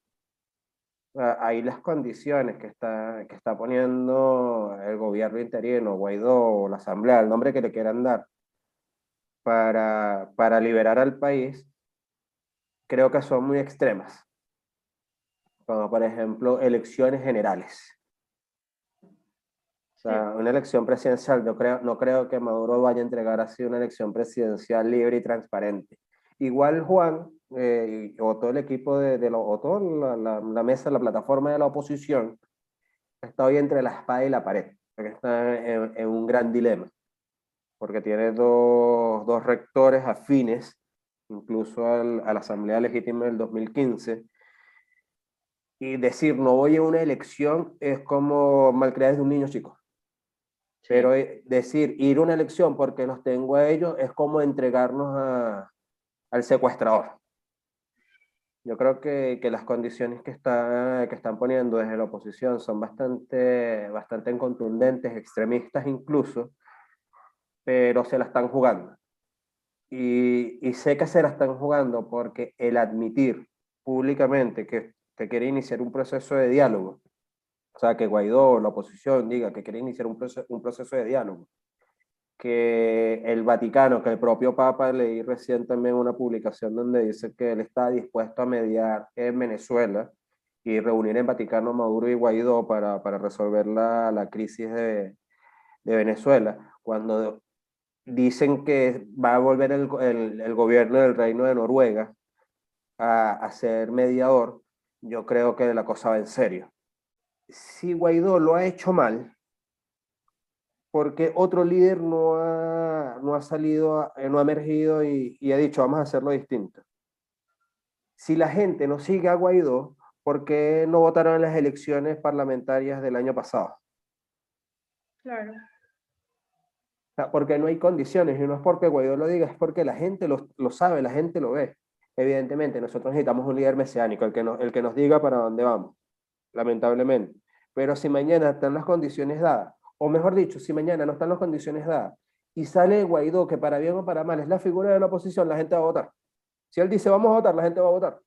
Ahí las condiciones que está poniendo el gobierno interino, Guaidó o la Asamblea, el nombre que le quieran dar, para liberar al país, creo que son muy extremas, como por ejemplo elecciones generales. O sea, una elección presidencial, no creo que Maduro vaya a entregar así una elección presidencial libre y transparente. Igual Juan, o todo el equipo o toda la mesa, la plataforma de la oposición, está hoy entre la espada y la pared, porque está en un gran dilema, porque tiene dos rectores afines, incluso a la Asamblea Legítima del 2015, y decir no voy a una elección es como malcriar desde un niño chico. Pero decir ir a una elección porque los tengo a ellos es como entregarnos al secuestrador. Yo creo que las condiciones que están poniendo desde la oposición son bastante contundentes, extremistas incluso, pero se la están jugando. Y sé que se la están jugando porque el admitir públicamente que quiere iniciar un proceso de diálogo, o sea, que Guaidó, la oposición, diga que quiere iniciar un proceso de diálogo, que el Vaticano, que el propio Papa, leí recién también una publicación donde dice que él está dispuesto a mediar en Venezuela y reunir en Vaticano a Maduro y Guaidó para resolver la crisis de Venezuela, cuando dicen que va a volver el gobierno del Reino de Noruega a ser mediador, yo creo que la cosa va en serio. Si Guaidó lo ha hecho mal, porque otro líder no ha salido, no ha emergido y ha dicho, vamos a hacerlo distinto. Si la gente no sigue a Guaidó, ¿por qué no votaron en las elecciones parlamentarias del año pasado? Claro. O sea, porque no hay condiciones, y no es porque Guaidó lo diga, es porque la gente lo sabe, la gente lo ve. Evidentemente, nosotros necesitamos un líder mesiánico, el que nos diga para dónde vamos, lamentablemente. Pero si mañana están las condiciones dadas, o mejor dicho, si mañana no están las condiciones dadas, y sale Guaidó, que para bien o para mal es la figura de la oposición, la gente va a votar. Si él dice vamos a votar, la gente va a votar.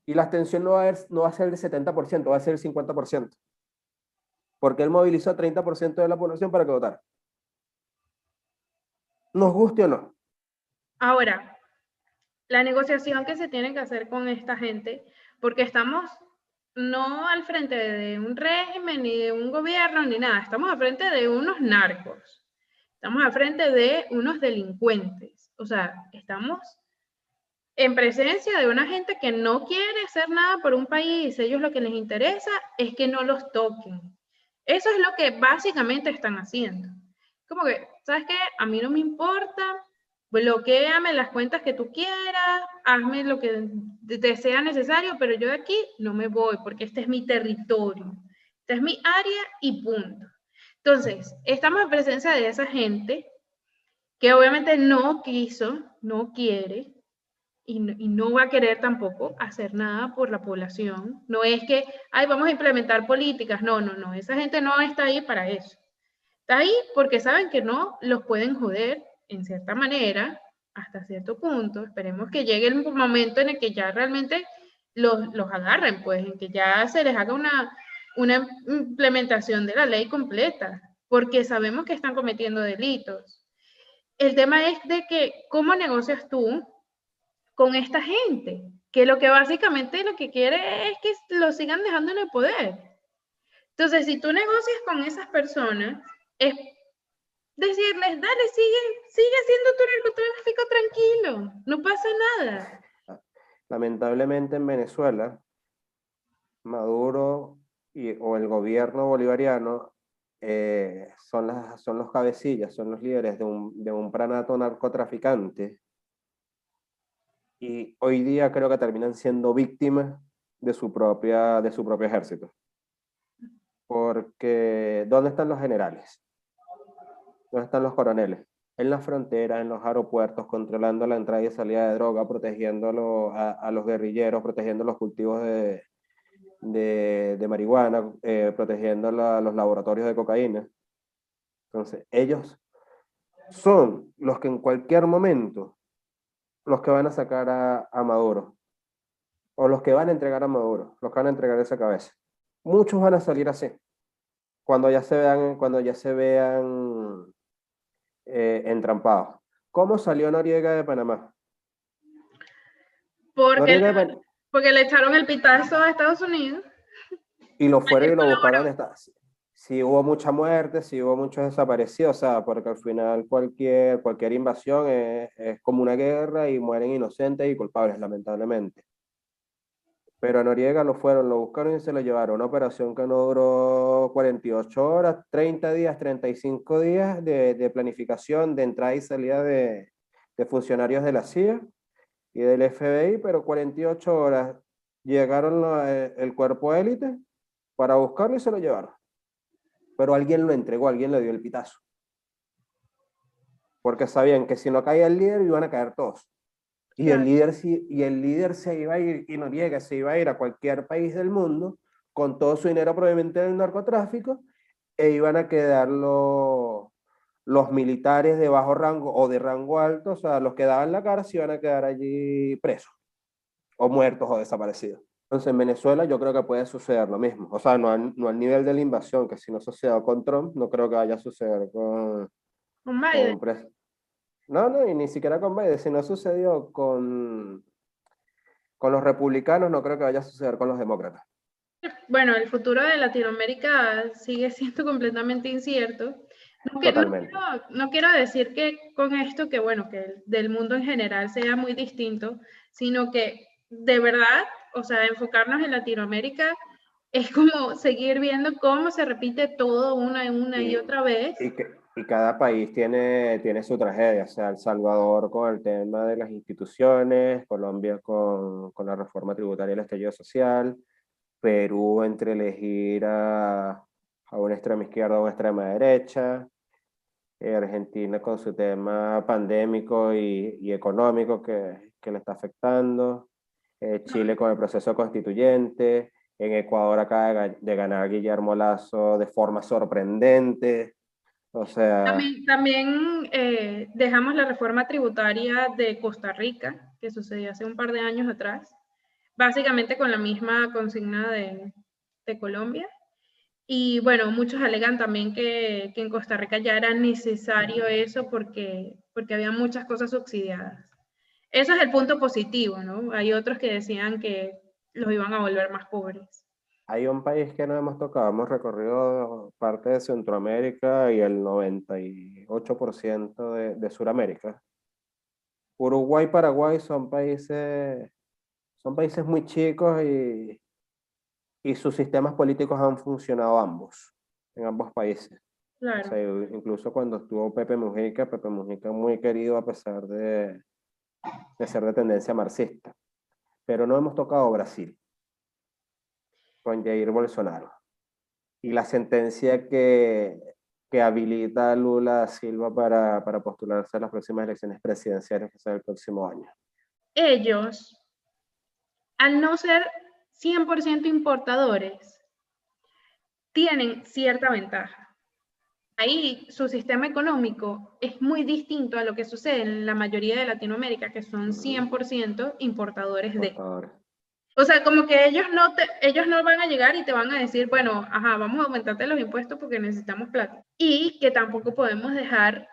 Y la abstención no va a ser el 70%, va a ser el 50%. Porque él movilizó a 30% de la población para que votara. Nos guste o no. Ahora, la negociación que se tiene que hacer con esta gente, porque estamos no al frente de un régimen, ni de un gobierno, ni nada, estamos al frente de unos narcos, estamos al frente de unos delincuentes, o sea, estamos en presencia de una gente que no quiere hacer nada por un país, ellos lo que les interesa es que no los toquen. Eso es lo que básicamente están haciendo. Como que, ¿sabes qué? A mí no me importa, bloquéame las cuentas que tú quieras, hazme lo que te sea necesario, pero yo de aquí no me voy porque este es mi territorio, esta es mi área y punto. Entonces, estamos en presencia de esa gente que obviamente no quiso, no quiere, y no va a querer tampoco hacer nada por la población. No es que, ay, vamos a implementar políticas. No, no, no. Esa gente no está ahí para eso. Está ahí porque saben que no los pueden joder en cierta manera, hasta cierto punto. Esperemos que llegue el momento en el que ya realmente los agarren, pues, en que ya se les haga una implementación de la ley completa, porque sabemos que están cometiendo delitos. El tema es de que, ¿cómo negocias tú con esta gente? Que lo que básicamente lo que quiere es que lo sigan dejando en el poder. Entonces, si tú negocias con esas personas, es decirles, dale, sigue haciendo tu narcotráfico tranquilo, no pasa nada. Lamentablemente en Venezuela, Maduro o el gobierno bolivariano son los cabecillas, son los líderes de un pranato narcotraficante y hoy día creo que terminan siendo víctimas de su propio ejército. Porque, ¿dónde están los generales? ¿Dónde están los coroneles? En la frontera, en los aeropuertos, controlando la entrada y salida de droga, protegiendo a los guerrilleros, protegiendo los cultivos de marihuana, protegiendo los laboratorios de cocaína. Entonces, ellos son los que en cualquier momento, los que van a sacar a Maduro, o los que van a entregar a Maduro, los que van a entregar esa cabeza. Muchos van a salir así, cuando ya se vean entrampados. ¿Cómo salió Noriega de Panamá? Porque, Noriega de Panamá, porque le echaron el pitazo a Estados Unidos. y lo fueron y lo buscaron. Colaboró. Si hubo mucha muerte, si hubo muchos desaparecidos, o sea, porque al final cualquier invasión es como una guerra y mueren inocentes y culpables, lamentablemente. Pero a Noriega lo fueron, lo buscaron y se lo llevaron. Una operación que no duró 48 horas, 30 días, 35 días de planificación, de entrada y salida de funcionarios de la CIA y del FBI, pero 48 horas llegaron el cuerpo élite para buscarlo y se lo llevaron. Pero alguien lo entregó, alguien le dio el pitazo. Porque sabían que si no caía el líder iban a caer todos. Y Claro. el líder se iba a ir, y Noriega se iba a ir a cualquier país del mundo con todo su dinero probablemente del narcotráfico, e iban a quedar los militares de bajo rango o de rango alto, o sea, los que daban la cara, se iban a quedar allí presos, o muertos o desaparecidos. Entonces en Venezuela yo creo que puede suceder lo mismo. O sea, no al nivel de la invasión, que si no sucedió con Trump, no creo que vaya a suceder Con Biden. con no, y ni siquiera con Biden, si no sucedió Con los republicanos no creo que vaya a suceder con los demócratas. Bueno, el futuro de Latinoamérica sigue siendo completamente incierto. Totalmente. No quiero decir que con esto que, bueno, que del mundo en general sea muy distinto, sino que de verdad, o sea, enfocarnos en Latinoamérica es como seguir viendo cómo se repite todo una y otra vez. Y cada país tiene su tragedia. O sea, El Salvador con el tema de las instituciones, Colombia con la reforma tributaria y el estallido social, Perú entre elegir a una extrema izquierda o a una extrema derecha, Argentina con su tema pandémico y económico que le está afectando, Chile con el proceso constituyente, en Ecuador acaba de ganar Guillermo Lasso de forma sorprendente, o sea, También dejamos la reforma tributaria de Costa Rica, que sucedió hace un par de años atrás, básicamente con la misma consigna de Colombia. Y bueno, muchos alegan también que en Costa Rica ya era necesario eso porque había muchas cosas subsidiadas. Eso es el punto positivo, ¿no? Hay otros que decían que los iban a volver más pobres. hay un país que no hemos tocado, hemos recorrido parte de Centroamérica y el 98% de Sudamérica. Uruguay y Paraguay son países muy chicos y sus sistemas políticos han funcionado ambos, en ambos países. O Claro. sea, incluso cuando estuvo Pepe Mujica muy querido a pesar de ser de tendencia marxista. Pero no hemos tocado Brasil con Jair Bolsonaro. Y la sentencia que habilita a Lula da Silva para postularse a las próximas elecciones presidenciales que será el próximo año. Ellos, al no ser 100% importadores, tienen cierta ventaja. Ahí su sistema económico es muy distinto a lo que sucede en la mayoría de Latinoamérica, que son 100% importadores de. O sea, como que ellos no van a llegar y te van a decir, bueno, ajá, vamos a aumentarte los impuestos porque necesitamos plata. Y que tampoco podemos dejar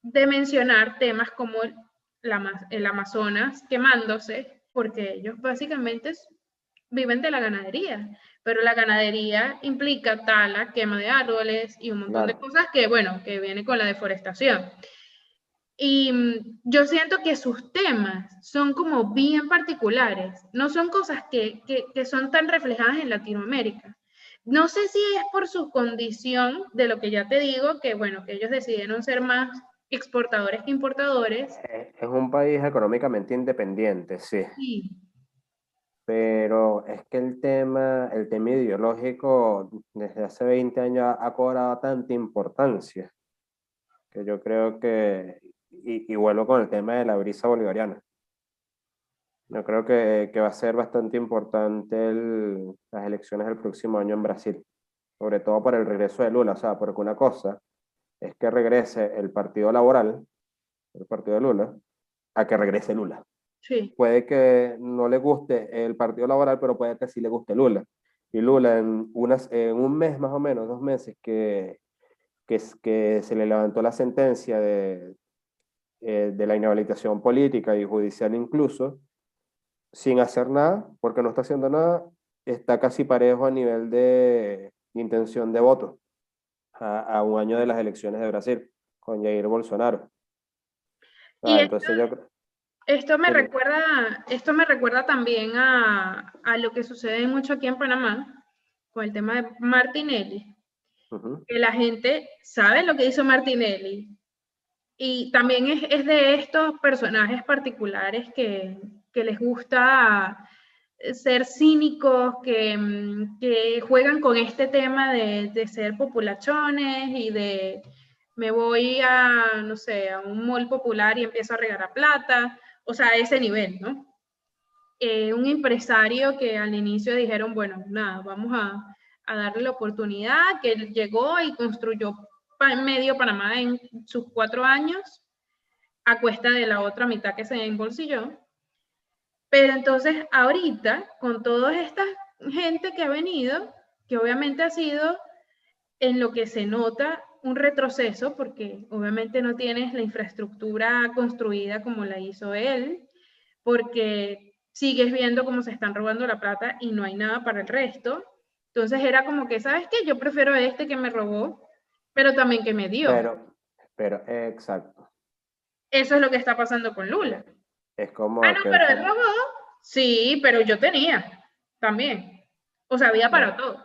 de mencionar temas como el Amazonas quemándose, porque ellos básicamente viven de la ganadería, pero la ganadería implica tala, quema de árboles y un montón de Claro. cosas que, bueno, que viene con la deforestación. Y yo siento que sus temas son como bien particulares, no son cosas que son tan reflejadas en Latinoamérica. No sé si es por su condición de lo que ya te digo, que bueno, que ellos decidieron ser más exportadores que importadores. Es un país económicamente independiente, sí. Sí, Pero es que el tema ideológico desde hace 20 años ha cobrado tanta importancia que yo creo y vuelvo con el tema de la brisa bolivariana. Yo creo que va a ser bastante importante las elecciones del próximo año en Brasil, sobre todo por el regreso de Lula, o sea, porque una cosa es que regrese el Partido Laboral, el partido de Lula, a que regrese Lula. sí. Puede que no le guste el Partido Laboral, pero puede que sí le guste Lula. Y Lula en un mes más o menos, 2 meses, que se le levantó la sentencia de la inhabilitación política y judicial incluso, sin hacer nada, porque no está haciendo nada, está casi parejo a nivel de intención de voto a un año de las elecciones de Brasil, con Jair Bolsonaro. Y Entonces yo creo... Dime. esto me recuerda también a lo que sucede mucho aquí en Panamá con el tema de Martinelli, Uh-huh. que la gente sabe lo que hizo Martinelli y también es de estos personajes particulares que les gusta ser cínicos, que juegan con este tema de ser populachones y de me voy a, no sé, a un mall popular y empiezo a regalar plata, o sea, a ese nivel, ¿no? Un empresario que al inicio dijeron, bueno, nada, vamos a darle la oportunidad, que él llegó y construyó medio Panamá en sus 4 años, a cuesta de la otra mitad que se embolsilló. Pero entonces ahorita, con toda esta gente que ha venido, que obviamente ha sido en lo que se nota un retroceso, porque obviamente no tienes la infraestructura construida como la hizo él, porque sigues viendo cómo se están robando la plata y no hay nada para el resto. Entonces era como que, ¿sabes qué? Yo prefiero a este que me robó, pero también que me dio. Exacto. Eso es lo que está pasando con Lula. Es como Ah, no, aquel pero él famoso... robó. Sí, pero yo tenía también. O sea, había para todos.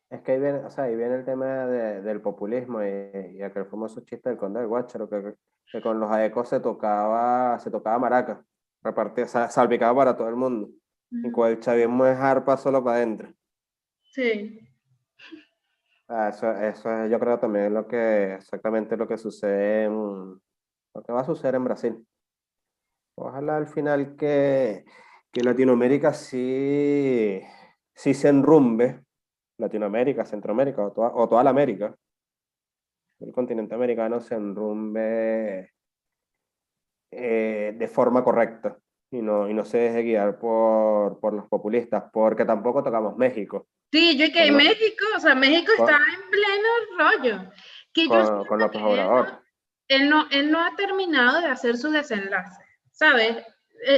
Es que ahí viene, o sea, ahí viene el tema del populismo y aquel famoso chiste del Conde del Guácharo, que con los aecos se tocaba maraca, repartía, salpicaba para todo el mundo. Y con el chavismo es arpa solo para adentro. Sí. Eso es, yo creo también exactamente lo que sucede lo que va a suceder en Brasil. Ojalá al final que Latinoamérica sí se enrumbe, Latinoamérica, Centroamérica o toda la América, el continente americano se enrumbe de forma correcta y no se deje guiar por los populistas, porque tampoco tocamos México Sí, yo que con, en lo- México, o sea, México está con, en pleno rollo. Que yo con siento López que Obrador. él no ha terminado de hacer su desenlace, ¿sabes?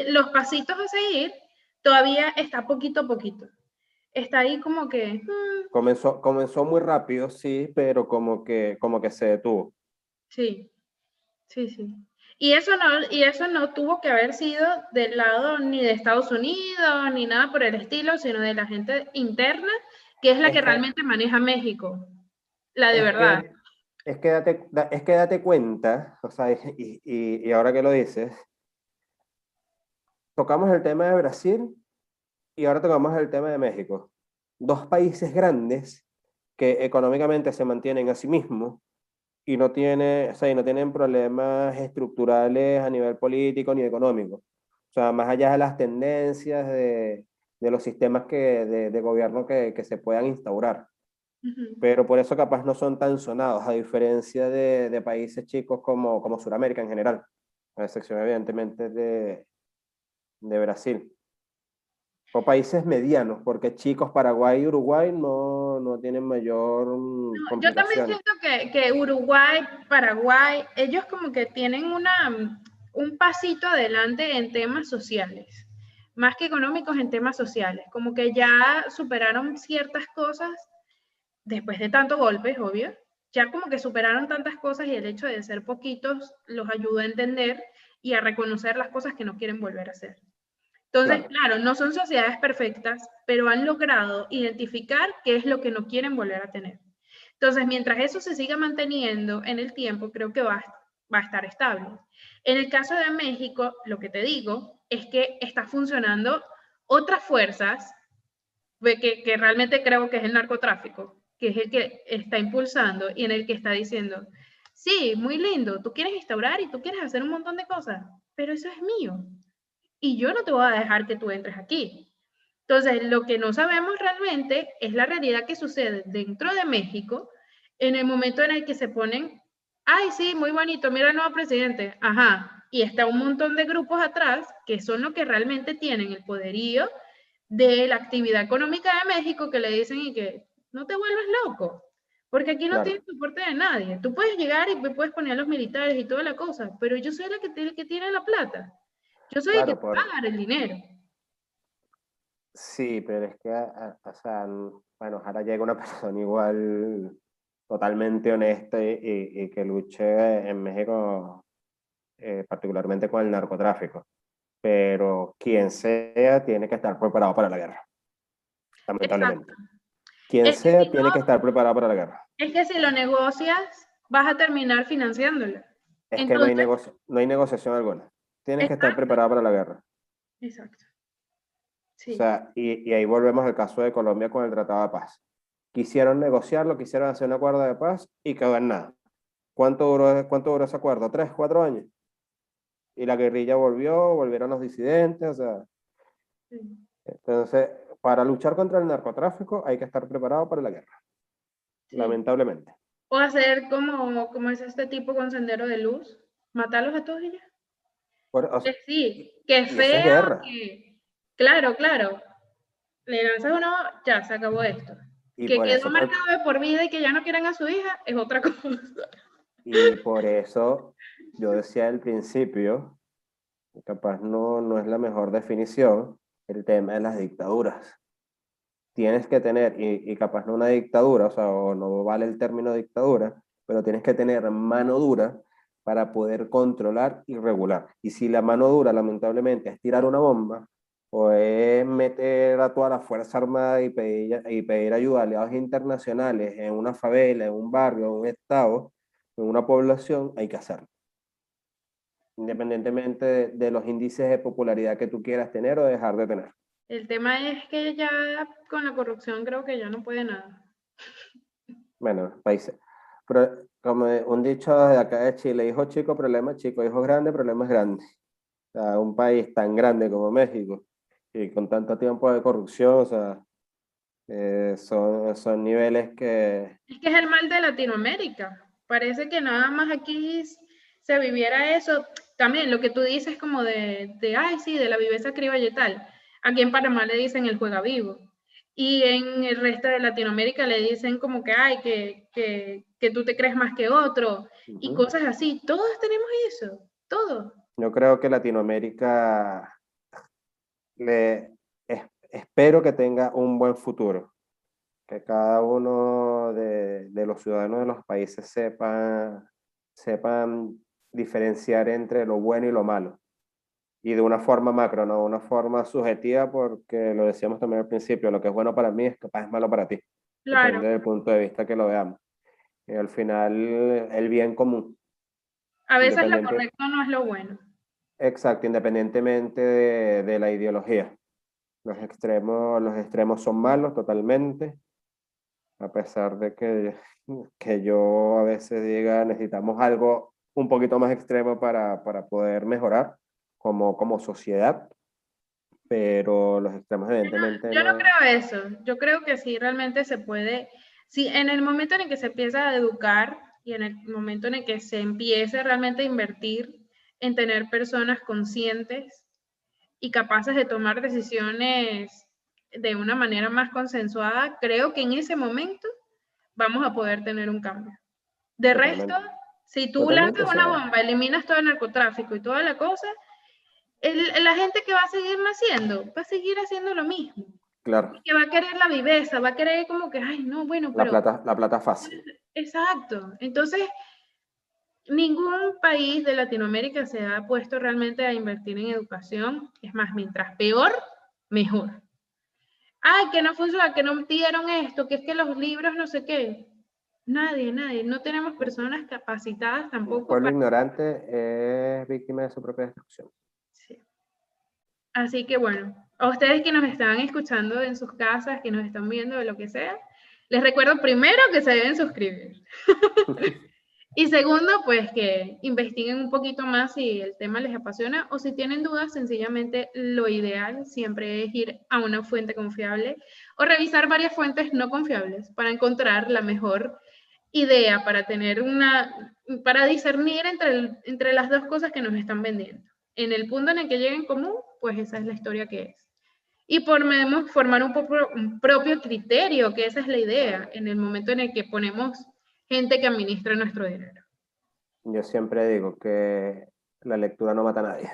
Los pasitos a seguir todavía está poquito a poquito. Está ahí como que, Comenzó muy rápido, sí, pero como que se detuvo. sí, sí, sí. Y eso no tuvo que haber sido del lado ni de Estados Unidos, ni nada por el estilo, sino de la gente interna, que es la Es que que, realmente maneja México, la de es verdad. que, es que date cuenta, o sea, y ahora que lo dices, tocamos el tema de Brasil y ahora tocamos el tema de México. Dos países grandes que económicamente se mantienen a sí mismos o sea, y no tienen problemas estructurales a nivel político ni económico. O sea, más allá de las tendencias de los sistemas de gobierno que se puedan instaurar. Ujú. Pero por eso capaz no son tan sonados, a diferencia de países chicos como Sudamérica en general, a excepción evidentemente de Brasil. O países medianos, porque chicos, Paraguay y Uruguay no tienen mayor Yo también complicaciones. siento que Uruguay, Paraguay, ellos como que tienen un pasito adelante en temas sociales, más que económicos en temas sociales, como que ya superaron ciertas cosas después de tanto golpes, obvio, ya como que superaron tantas cosas y el hecho de ser poquitos los ayuda a entender y a reconocer las cosas que no quieren volver a hacer. Entonces, Claro, claro, no son sociedades perfectas, pero han logrado identificar qué es lo que no quieren volver a tener. Entonces, mientras eso se siga manteniendo en el tiempo, creo que va a estar estable. En el caso de México, lo que te digo es que está funcionando otras fuerzas que realmente creo que es el narcotráfico, que es el que está impulsando y en el que está diciendo, sí, muy lindo, tú quieres instaurar y tú quieres hacer un montón de cosas, pero eso es mío y yo no te voy a dejar que tú entres aquí. Entonces, lo que no sabemos realmente es la realidad que sucede dentro de México en el momento en el que se ponen, ay, sí, muy bonito, mira el nuevo presidente, ajá, y está un montón de grupos atrás que son los que realmente tienen el poderío de la actividad económica de México que le dicen y que no te vuelvas loco, porque aquí no tienes claro, soporte de nadie. Tú puedes llegar y puedes poner a los militares y toda la cosa, pero yo soy la que tiene la plata. Yo soy el que claro, te va a dar el dinero. sí, pero es que, o sea, bueno, ojalá llegue una persona igual totalmente honesta y que luche en México, particularmente con el narcotráfico. Pero quien sea tiene que estar preparado para la guerra, Exacto. lamentablemente. Quien Es que si sea no, tiene que estar preparado para la guerra. es que si lo negocias, vas a terminar financiándolo. Es que Entonces, no hay negociación alguna. Tienes que estar exacto, preparado para la guerra. exacto. O Sí, sea, y ahí volvemos al caso de Colombia con el Tratado de Paz. Quisieron negociarlo, quisieron hacer un acuerdo de paz y quedó en nada. Cuánto duró ese acuerdo? ¿3, 4 años? Y la guerrilla volvieron los disidentes, o sea, sí, entonces, para luchar contra el narcotráfico hay que estar preparado para la guerra, sí. lamentablemente. O hacer como es este tipo con sendero de luz, matarlos a todos y ya. O sea, Que sí, que y eso es feo, guerra. que... Claro, claro. Le lanzas uno, ya se acabó esto. Y Que por quedó eso, marcado de por vida y que ya no quieran a su hija es otra cosa. y por eso yo decía al principio capaz no es la mejor definición, el tema de las dictaduras. Tienes que tener, y capaz no una dictadura, o sea, o no vale el término dictadura, pero tienes que tener mano dura para poder controlar y regular. Y si la mano dura, lamentablemente, es tirar una bomba, o es meter a toda la Fuerza Armada y pedir ayuda a aliados internacionales en una favela, en un barrio, en un estado, en una población, hay que hacerlo. Independientemente de los índices de popularidad que tú quieras tener o dejar de tener. El tema es que ya con la corrupción creo que ya no puede nada. Bueno, países. Pero como un dicho de acá de Chile, hijo chico, problema chico, hijo grande, problemas grandes. O sea, un país tan grande como México y con tanto tiempo de corrupción, o sea, son niveles que... Es que es el mal de Latinoamérica. Parece que nada más aquí se viviera eso. También lo que tú dices como ay, sí, de la viveza criolla y tal. Aquí en Panamá le dicen el juega vivo. Y en el resto de Latinoamérica le dicen como que, ay, que tú te crees más que otro. Y cosas así. Todos tenemos eso. Todos. Yo creo que Latinoamérica le, espero que tenga un buen futuro, que cada uno de los ciudadanos de los países sepan diferenciar entre lo bueno y lo malo. Y de una forma macro, no de una forma subjetiva, porque lo decíamos también al principio, lo que es bueno para mí es capaz es malo para ti. Claro. Depende del punto de vista que lo veamos. Y al final, el bien común, A veces lo independiente, correcto no es lo bueno. exacto, independientemente de la ideología. Los extremos son malos totalmente, a pesar de que yo a veces diga necesitamos algo un poquito más extremo para poder mejorar como sociedad, pero los extremos evidentemente Yo no no. creo eso. Yo creo que sí realmente se puede, sí, en el momento en el que se empieza a educar y en el momento en el que se empiece realmente a invertir en tener personas conscientes y capaces de tomar decisiones de una manera más consensuada, creo que en ese momento vamos a poder tener un cambio. De resto, Totalmente, si tú totalmente, lanzas o una sea, bomba, eliminas todo el narcotráfico y toda la cosa, la gente que va a seguir naciendo va a seguir haciendo lo mismo. claro, Y que va a querer la viveza, va a querer como que, ay, no, bueno, pero... la plata fácil, Exacto. Entonces, ningún país de Latinoamérica se ha puesto realmente a invertir en educación. Es más, mientras peor, mejor. Ay, que no funciona, que no dieron esto, que es que los libros no sé qué. Nadie. No tenemos personas capacitadas un tampoco pueblo para... ignorante es víctima de su propia destrucción. Sí. Así que bueno, a ustedes que nos están escuchando en sus casas, que nos están viendo de lo que sea, les recuerdo primero que se deben suscribir. Y segundo, pues que investiguen un poquito más si el tema les apasiona o si tienen dudas, sencillamente lo ideal siempre es ir a una fuente confiable o revisar varias fuentes no confiables para encontrar la mejor idea, para tener para discernir entre las dos cosas que nos están vendiendo. En el punto en el que lleguen en común, pues esa es la historia que es. Y podemos formar un propio criterio, que esa es la idea, en el momento en el que ponemos gente que administra nuestro dinero. Yo siempre digo que la lectura no mata a nadie.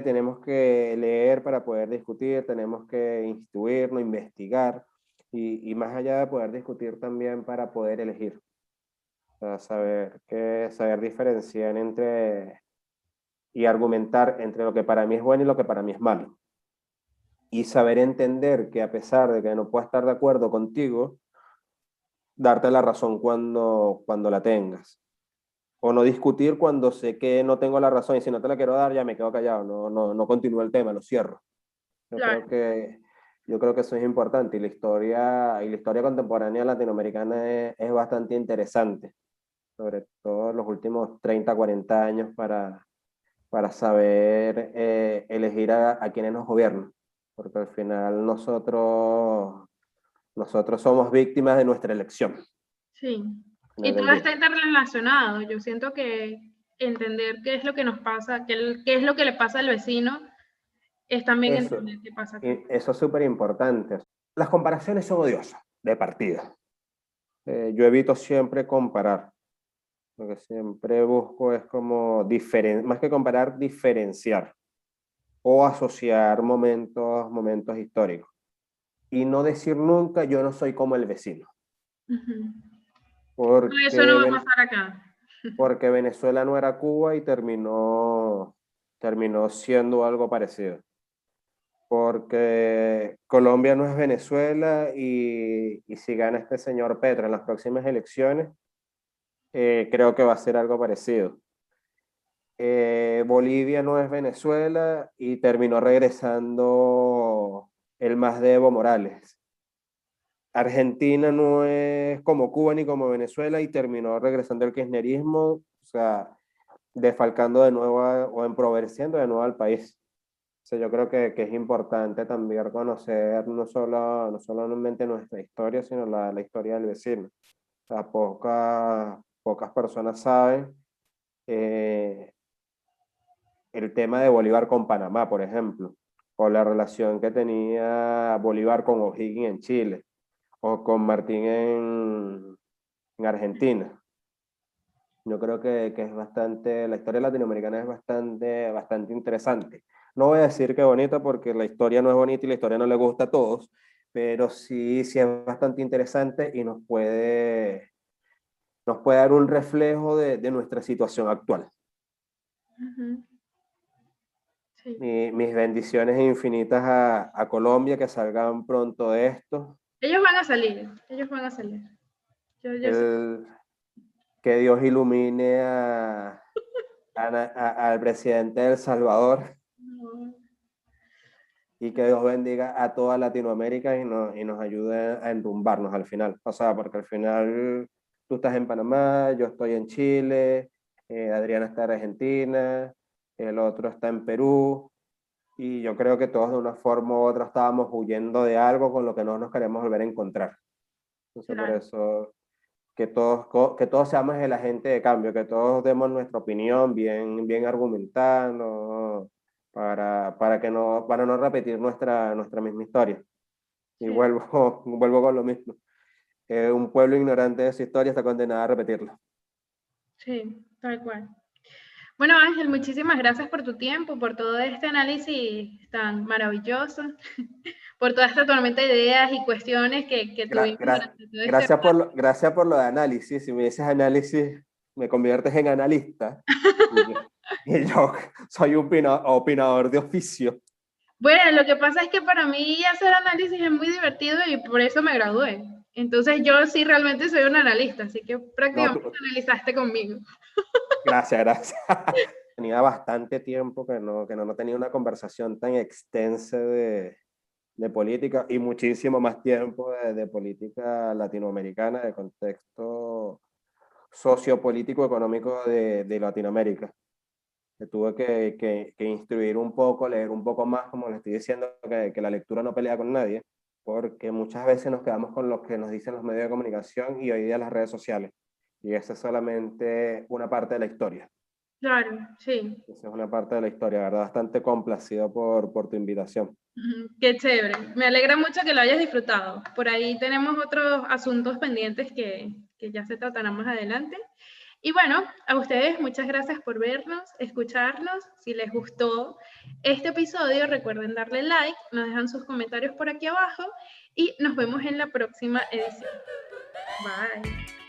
Tenemos que leer para poder discutir, tenemos que instruirnos, investigar y más allá de poder discutir también para poder elegir. O sea, saber diferenciar entre y argumentar entre lo que para mí es bueno y lo que para mí es malo. Y saber entender que a pesar de que no pueda estar de acuerdo contigo, darte la razón cuando la tengas. O no discutir cuando sé que no tengo la razón y si no te la quiero dar ya me quedo callado, no continúo el tema, lo cierro. Yo Claro. creo que, yo creo que eso es importante y la historia contemporánea latinoamericana es bastante interesante, sobre todo en los últimos 30, 40 años para saber elegir a quienes nos gobiernan, porque al final nosotros somos víctimas de nuestra elección. Sí. Al Y final del todo está día. interrelacionado. Yo siento que entender qué es lo que nos pasa, qué es lo que le pasa al vecino, es también Eso, entender qué pasa acá. eso es súper importante. Las comparaciones son odiosas, de partida. Yo evito siempre comparar. Lo que siempre busco es como más que comparar, diferenciar. o asociar momentos históricos. Y no decir nunca, yo no soy como el vecino. Ujú. No, eso no Porque, va a pasar acá. porque Venezuela no era Cuba y terminó siendo algo parecido. Porque Colombia no es Venezuela y si gana este señor Petro en las próximas elecciones, creo que va a ser algo parecido. Bolivia no es Venezuela y terminó regresando el más de Evo Morales. Argentina no es como Cuba ni como Venezuela y terminó regresando el kirchnerismo, o sea, defalcando de nuevo o empobreciendo de nuevo al país. O sea, yo creo que es importante también conocer no solamente nuestra historia, sino la historia del vecino. O sea, pocas personas saben eh, el tema de Bolívar con Panamá, por ejemplo, o la relación que tenía Bolívar con O'Higgins en Chile, o con Martín en Argentina. Yo creo que es bastante, la historia latinoamericana es bastante interesante. No voy a decir que bonita porque la historia no es bonita y la historia no le gusta a todos, pero sí es bastante interesante y nos puede dar un reflejo de nuestra situación actual. Ujú. Sí. Mis bendiciones infinitas a Colombia, que salgan pronto de esto. Ellos van a salir, ellos van a salir. Yo sé. El, que Dios ilumine al presidente de El Salvador No. y que Dios bendiga a toda Latinoamérica y nos ayude a enrumbarnos al final. O sea, porque al final tú estás en Panamá, yo estoy en Chile, Adriana está en Argentina, el otro está en Perú, y yo creo que todos de una forma u otra estábamos huyendo de algo con lo que no nos queremos volver a encontrar. Entonces, por Claro. eso, que todos seamos el agente de cambio, que todos demos nuestra opinión bien argumentada, ¿no? para no repetir nuestra misma historia. Y Sí, vuelvo con lo mismo. Un pueblo ignorante de su historia está condenado a repetirla. sí, tal cual. Bueno, Ángel, muchísimas gracias por tu tiempo, por todo este análisis tan maravilloso, por toda esta tormenta de ideas y cuestiones que Gra- tuvimos gra- durante todo este gracias por lo de análisis. Si me dices análisis, me conviertes en analista. Y yo soy un opinador de oficio. Bueno, lo que pasa es que para mí hacer análisis es muy divertido y por eso me gradué. Entonces yo sí realmente soy un analista, así que No, prácticamente analizaste conmigo. gracias. Tenía bastante tiempo que no tenía una conversación tan extensa de política y muchísimo más tiempo de política latinoamericana, de contexto sociopolítico económico de Latinoamérica. Me tuve que instruir un poco, leer un poco más, como le estoy diciendo, que la lectura no pelea con nadie, porque muchas veces nos quedamos con lo que nos dicen los medios de comunicación y hoy día las redes sociales. Y esa es solamente una parte de la historia. Claro, sí. Esa es una parte de la historia, ¿verdad? Bastante complacido por tu invitación. Qué chévere. Me alegra mucho que lo hayas disfrutado. Por ahí tenemos otros asuntos pendientes que ya se tratarán más adelante. Y bueno, a ustedes muchas gracias por vernos, escucharnos. Si les gustó este episodio, recuerden darle like, nos dejan sus comentarios por aquí abajo y nos vemos en la próxima edición. Bye.